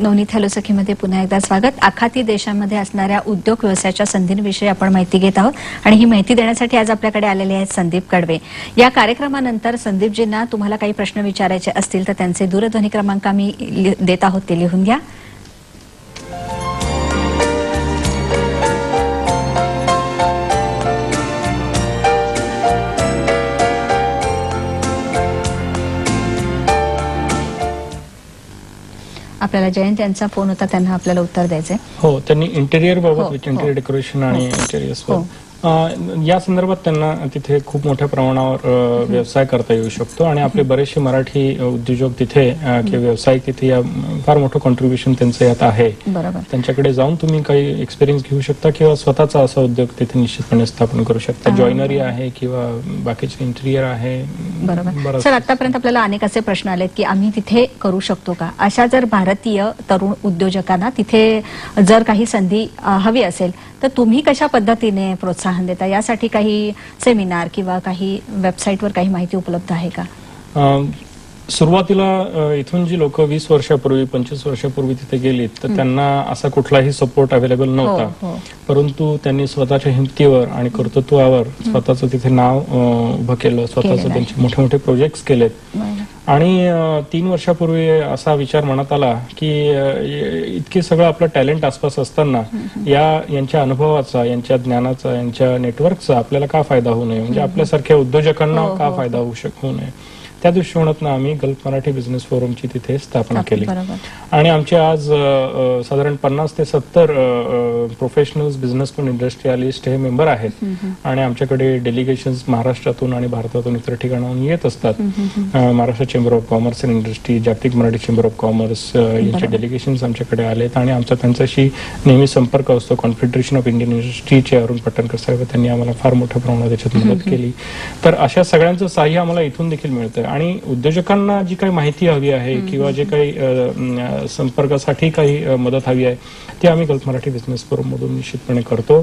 Navneet hello सखीमध्ये पुन्हा एकदा स्वागत. आखाती देशांमध्ये असणाऱ्या उद्योग व्यवसायाच्या संधींविषयी आपण माहिती घेत आहोत आणि ही माहिती देण्यासाठी आज आपल्याकडे आलेले आहेत संदीप कडवे. या कार्यक्रमानंतर संदीपजींना तुम्हाला काही प्रश्न विचारायचे असतील तर त्यांचे दूरध्वनी क्रमांक आम्ही देत आहोत, ते लिहून घ्या. आपल्याला जयंत यांचा फोन होता, त्यांना आपल्याला उत्तर द्यायचंय. हो, त्यांनी इंटेरियर बाबत, इंटेरियर डेकोरेशन आणि इंटेरियर्स या संदर्भात त्यांना तिथे खूप मोठ्या प्रमाणावर व्यवसाय करता येऊ शकतो आणि आपले बरेचसे मराठी उद्योजक तिथे किंवा व्यावसायिक तिथे या फार मोठं कॉन्ट्रीब्युशन त्यांचं यात आहे. त्यांच्याकडे जाऊन तुम्ही काही एक्सपिरियन्स घेऊ शकता किंवा स्वतःचा असा उद्योग तिथे निश्चितपणे स्थापन करू शकता. जॉइनरी आहे किंवा बाकीचे इंटेरियर आहे. बरोबर सर, आतापर्यंत आपल्याला अनेक असे प्रश्न आलेत की आम्ही तिथे करू शकतो का. अशा जर भारतीय तरुण उद्योजकांना तिथे जर काही संधी हवी असेल तर तुम्ही कशा पद्धतीने प्रोत्साहन देता, यासाठी काही सेमिनार किंवा काही वेबसाईटवर काही माहिती उपलब्ध आहे का? सुरुवातीला इथून जी लोक 20 वर्षापूर्वी 25 वर्षापूर्वी तिथे गेलीत तर त्यांना असा कुठलाही सपोर्ट अवेलेबल नव्हता, परंतु त्यांनी स्वतःच्या हिमतीवर आणि कर्तृत्वावर स्वतःचं तिथे नाव उभं केलं, स्वतःचं त्यांचे मोठे मोठे प्रोजेक्ट्स केलेत. आणि 3 वर्षापूर्वी असा विचार मनात आला की इतके सगळं आपलं टॅलेंट आसपास असताना यांच्या अनुभवाचा, यांच्या ज्ञानाचा, यांच्या नेटवर्कचा आपल्याला का फायदा होऊ नये, म्हणजे आपल्यासारख्या उद्योजकांना का फायदा होऊ नये. त्या दृष्टिकोनातून आम्ही गल्फ मराठी बिझनेस फोरमची तिथे स्थापना केली आणि आमचे आज साधारण 50 ते 70 प्रोफेशनल्स, बिझनेसमॅन, इंडस्ट्रियलिस्ट हे मेंबर आहेत आणि आमच्याकडे डेलिगेशन्स महाराष्ट्रातून आणि भारतातून इतर ठिकाणाहून येत असतात. Maharashtra chamber of commerce and industry, जागतिक मराठी चेंबर ऑफ कॉमर्स यांचे डेलिगेशन्स आमच्याकडे आलेत आणि आमचा त्यांच्याशी नेहमी संपर्क असतो. Confederation of Indian इंडस्ट्रीचे Arun Patankar साहेब, त्यांनी आम्हाला फार मोठ्या प्रमाणात त्याच्यात मदत केली. तर अशा सगळ्यांचं सहाय्य आम्हाला इथून देखील मिळतं आणि उद्योजकांना जी काही माहिती हवी आहे किंवा जे काही संपर्कासाठी काही मदत हवी आहे ती आम्ही गल्फ मराठी बिझनेस फोरम मधून निश्चितपणे करतो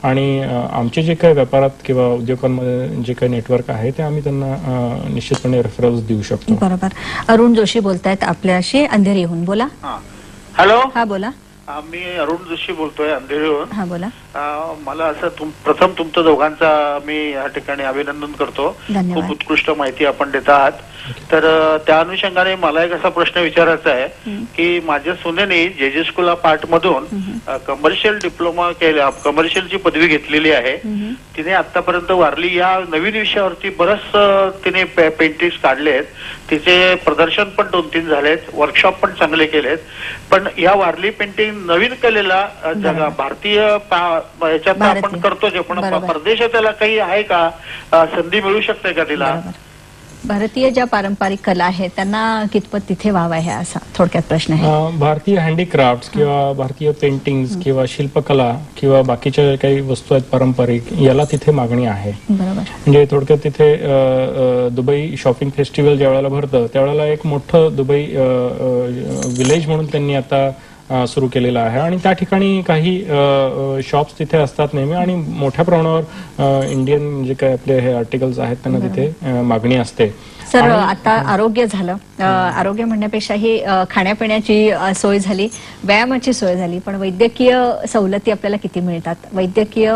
आणि आमचे जे काही व्यापारात किंवा उद्योगांमध्ये जे काही नेटवर्क आहे ते आम्ही त्यांना निश्चितपणे रेफरन्स देऊ शकतो. बरोबर. अरुण जोशी बोलतायत आपल्याशी अंधेरीहून. बोला. हॅलो. हा बोला. मी अरुण जोशी बोलतोय अंधेरीहून. हा बोला. मला असं प्रथम तुमचं दोघांचा मी या ठिकाणी अभिनंदन करतो. खूप उत्कृष्ट माहिती आपण देत आहात. तर त्या अनुषंगाने मला एक असा प्रश्न विचारायचा आहे की माझ्या सुनेने जे स्कूल ऑफ आर्ट मधून कमर्शियल डिप्लोमा केला, कमर्शियलची पदवी घेतलेली आहे. तिने आतापर्यंत वारली या नवीन विषयावरती बरंच तिने पेंटिंग्स काढलेत. तिचे प्रदर्शन पण 2-3 झालेत, वर्कशॉप पण चांगले केलेत. पण या वारली पेंटिंग नवीन केलेला जगा भारतीय याच्यात आपण करतो जे, पण परदेशात त्याला काही आहे का, संधी मिळू शकते का तिला? भारतीय ज्या पारंपरिक कला आहेत त्यांना कितपत तिथे वाव आहे असा थोडक्यात प्रश्न आहे. भारतीय हँडीक्राफ्ट किंवा भारतीय पेंटिंग्स किंवा शिल्पकला किंवा बाकीच्या काही वस्तू आहेत पारंपरिक, याला तिथे मागणी आहे. बरोबर. म्हणजे थोडक्यात तिथे दुबई शॉपिंग फेस्टिवल ज्या वेळेला भरतं त्यावेळेला एक मोठं दुबई विलेज म्हणून त्यांनी आता सुरू केलेला आहे आणि त्या ठिकाणी काही शॉप्स तिथे असतात नेहमी आणि मोठ्या प्रमाणावर इंडियन जे काही आपले हे आर्टिकल्स आहेत त्यांना तिथे मागणी असते. सर आता आरोग्य झालं, आरोग्य म्हणण्यापेक्षा ही खाण्यापिण्याची सोय झाली, व्यायामाची सोय झाली, पण वैद्यकीय सवलती आपल्याला किती मिळतात? वैद्यकीय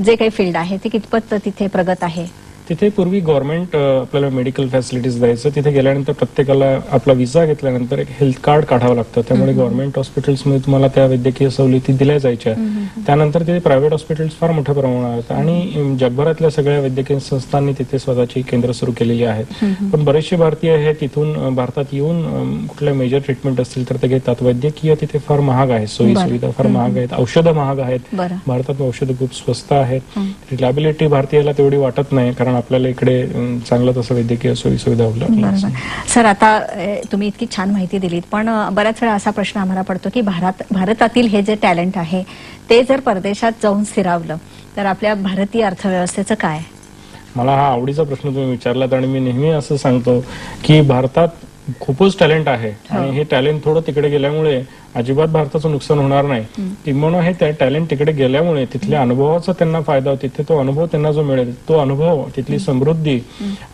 जे काही फील्ड आहे ती कितपत तिथे प्रगत आहे? तिथे पूर्वी गव्हर्नमेंट आपल्याला मेडिकल फॅसिलिटीज द्यायचं. तिथे गेल्यानंतर प्रत्येकाला आपला विजा घेतल्यानंतर एक हेल्थ कार्ड काढावं लागतं. त्यामुळे गव्हर्नमेंट हॉस्पिटल्समध्ये तुम्हाला त्या वैद्यकीय सवलती दिल्या जायच्या. त्यानंतर तिथे प्रायव्हेट हॉस्पिटल्स फार मोठ्या प्रमाणात आणि जगभरातल्या सगळ्या वैद्यकीय संस्थांनी तिथे स्वतःची केंद्र सुरू केलेली आहेत. पण बरेचसे भारतीय हे तिथून भारतात येऊन कुठल्या मेजर ट्रीटमेंट असतील तर ते घेतात. वैद्यकीय तिथे फार महाग आहे, सोयी सुविधा फार महाग आहेत, औषधं महाग आहेत. भारतात औषधं खूप स्वस्त आहेत. रिलायबिलिटी भारतीयाला तेवढी वाटत नाही कारण आपल्याला इकडे चांगलं तसं वैद्यकीय सोयी सुविधा उपलब्ध. सर आता तुम्ही इतकी छान माहिती दिलीत, पण बऱ्याच वेळा असा प्रश्न आम्हाला पडतो की भारतातील हे जे टॅलेंट आहे ते जर परदेशात जाऊन स्थिरावलं तर आपल्या भारतीय अर्थव्यवस्थेचं काय? मला हा आवडीचा प्रश्न तुम्ही विचारलात आणि मी नेहमी असं सांगतो की भारतात खूपच टॅलेंट आहे आणि हे टॅलेंट थोडं तिकडे गेल्यामुळे अजिबात भारताचं नुकसान होणार नाही. किंवा हे टॅलेंट तिकडे गेल्यामुळे तिथल्या अनुभवाचा त्यांना फायदा होतो. तिथे तो अनुभव त्यांना जो मिळेल तो अनुभव, तिथली समृद्धी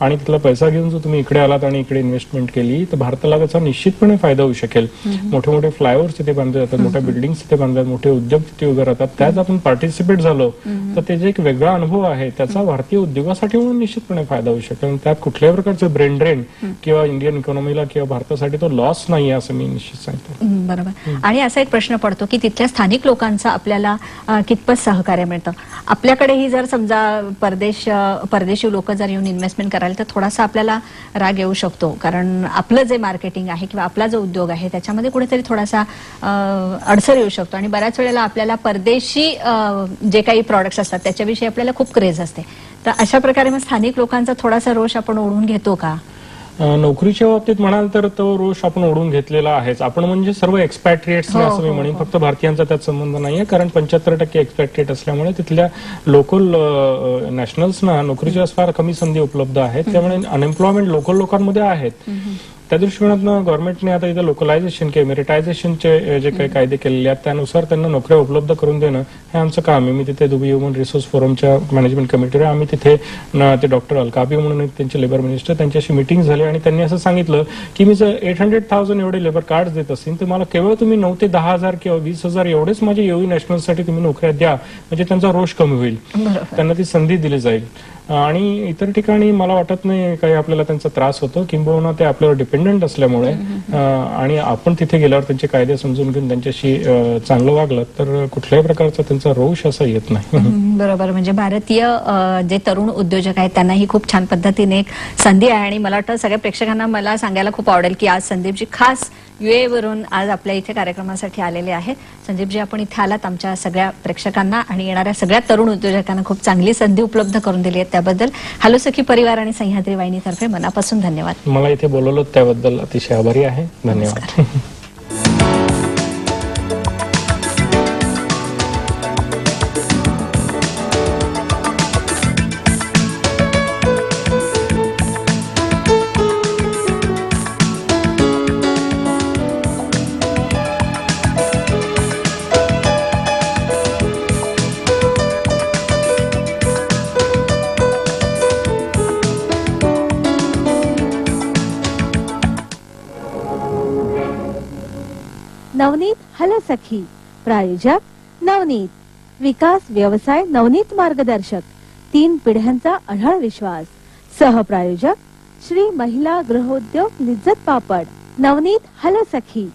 आणि तिथला पैसा घेऊन जर तुम्ही इकडे आलात आणि इकडे इन्व्हेस्टमेंट केली तर भारताला त्याचा निश्चितपणे फायदा होऊ शकेल. मोठे मोठे फ्लायओव्हर्स तिथे बांधले जातात, मोठ्या बिल्डिंग्स तिथे बांधले जातात, मोठे उद्योग तिथे उभे राहतात. त्यात आपण पार्टिसिपेट झालो तर ते जे एक वेगळा अनुभव आहे त्याचा भारतीय उद्योगासाठी म्हणून निश्चितपणे फायदा होऊ शकेल. त्यात कुठल्याही प्रकारचं ब्रेन ड्रेन किंवा इंडियन इकॉनॉमीला किंवा भारतासाठी तो लॉस नाही असं मी निश्चित सांगतो. बरोबर. आणि असा एक प्रश्न पडतो की तिथल्या स्थानिक लोकांचा आपल्याला कितपत सहकार्य मिळतं? आपल्याकडेही जर समजा परदेशी लोक जर येऊन इन्व्हेस्टमेंट करायला तर थोडासा आपल्याला राग येऊ शकतो कारण आपलं जे मार्केटिंग आहे किंवा आपला जो उद्योग आहे त्याच्यामध्ये कुठेतरी थोडासा अडसर येऊ शकतो आणि बऱ्याच वेळेला आपल्याला परदेशी जे काही प्रॉडक्ट्स असतात त्याच्याविषयी आपल्याला खूप क्रेज असते. तर अशा प्रकारे मग स्थानिक लोकांचा थोडासा रोष आपण ओढून घेतो का? नोकरीच्या बाबतीत म्हणाल तर तो रोष आपण ओढून घेतलेला आहेच. आपण म्हणजे सर्व एक्सपॅट्रिएट्स असं मी म्हणेन, फक्त भारतीयांचा त्यात संबंध नाहीये कारण 75% एक्सपॅट्रिएट असल्यामुळे तिथल्या लोकल नॅशनल्सना नोकरीच्या फार कमी संधी उपलब्ध आहेत. त्यामुळे अनएम्प्लॉयमेंट लोकल लोकांमध्ये आहेत. त्या दृष्टिकोनातून गव्हर्नमेंटने आता इथं लोकलायझेशन किंवा मेरिटायझेशनचे जे काही कायदे केलेले आहेत त्यानुसार त्यांना नोकऱ्या उपलब्ध करून देणं हे आमचं काम आहे. मी तिथे दुबई ह्युमन रिसोर्स फोरमच्या मॅनेजमेंट कमिटीवर आम्ही तिथे ते डॉक्टर अलकाबी म्हणून त्यांचे लेबर मिनिस्टर त्यांच्याशी मिटिंग झाली आणि त्यांनी असं सांगितलं की मी जर 800,000 एवढे लेबर कार्ड देत असेल तर मला केवळ तुम्ही 9 ते 10,000 किंवा 20,000 एवढेच माझे यूई नॅशनलसाठी तुम्ही नोकऱ्या द्या म्हणजे त्यांचा रोष कमी होईल, त्यांना ती संधी दिली जाईल. आणि इतर ठिकाणी मला वाटत नाही काही आपल्याला त्यांचा त्रास होतो, किंबहुना ते आपल्यावर डिपेंडंट असल्यामुळे आणि आपण तिथे गेल्यावर त्यांचे कायदे समजून घेऊन त्यांच्याशी चांगलं वागलं तर कुठल्याही प्रकारचा त्यांचा रोष असा येत नाही. बरोबर. म्हणजे भारतीय जे तरुण उद्योजक आहेत त्यांना ही खूप छान पद्धतीने एक संधी आहे आणि मला वाटतं सगळ्या प्रेक्षकांना मला सांगायला खूप आवडेल की आज संदीपजी खास UAE वरून आज आपल्या इथे कार्यक्रमासाठी आलेले आहेत. संदीपजी आपण इथे आलात, आमच्या सगळ्या प्रेक्षकांना आणि येणाऱ्या सगळ्या तरुण उद्योजकांना खूप चांगली संधी उपलब्ध करून दिली आहे त्याबद्दल हॅलो सखी परिवार आणि सह्याद्री वाहिनीतर्फे मनापासून धन्यवाद. मला इथे बोलवलं त्याबद्दल अतिशय आभारी आहे. धन्यवाद. नवनीत हॅलो सखी. प्रायोजक नवनीत. विकास व्यवसाय नवनीत मार्गदर्शक. 3 पिढ्यांचा अढळ विश्वास. सहप्रायोजक श्री महिला गृहोद्योग लिज्जत पापड. नवनीत हॅलो सखी.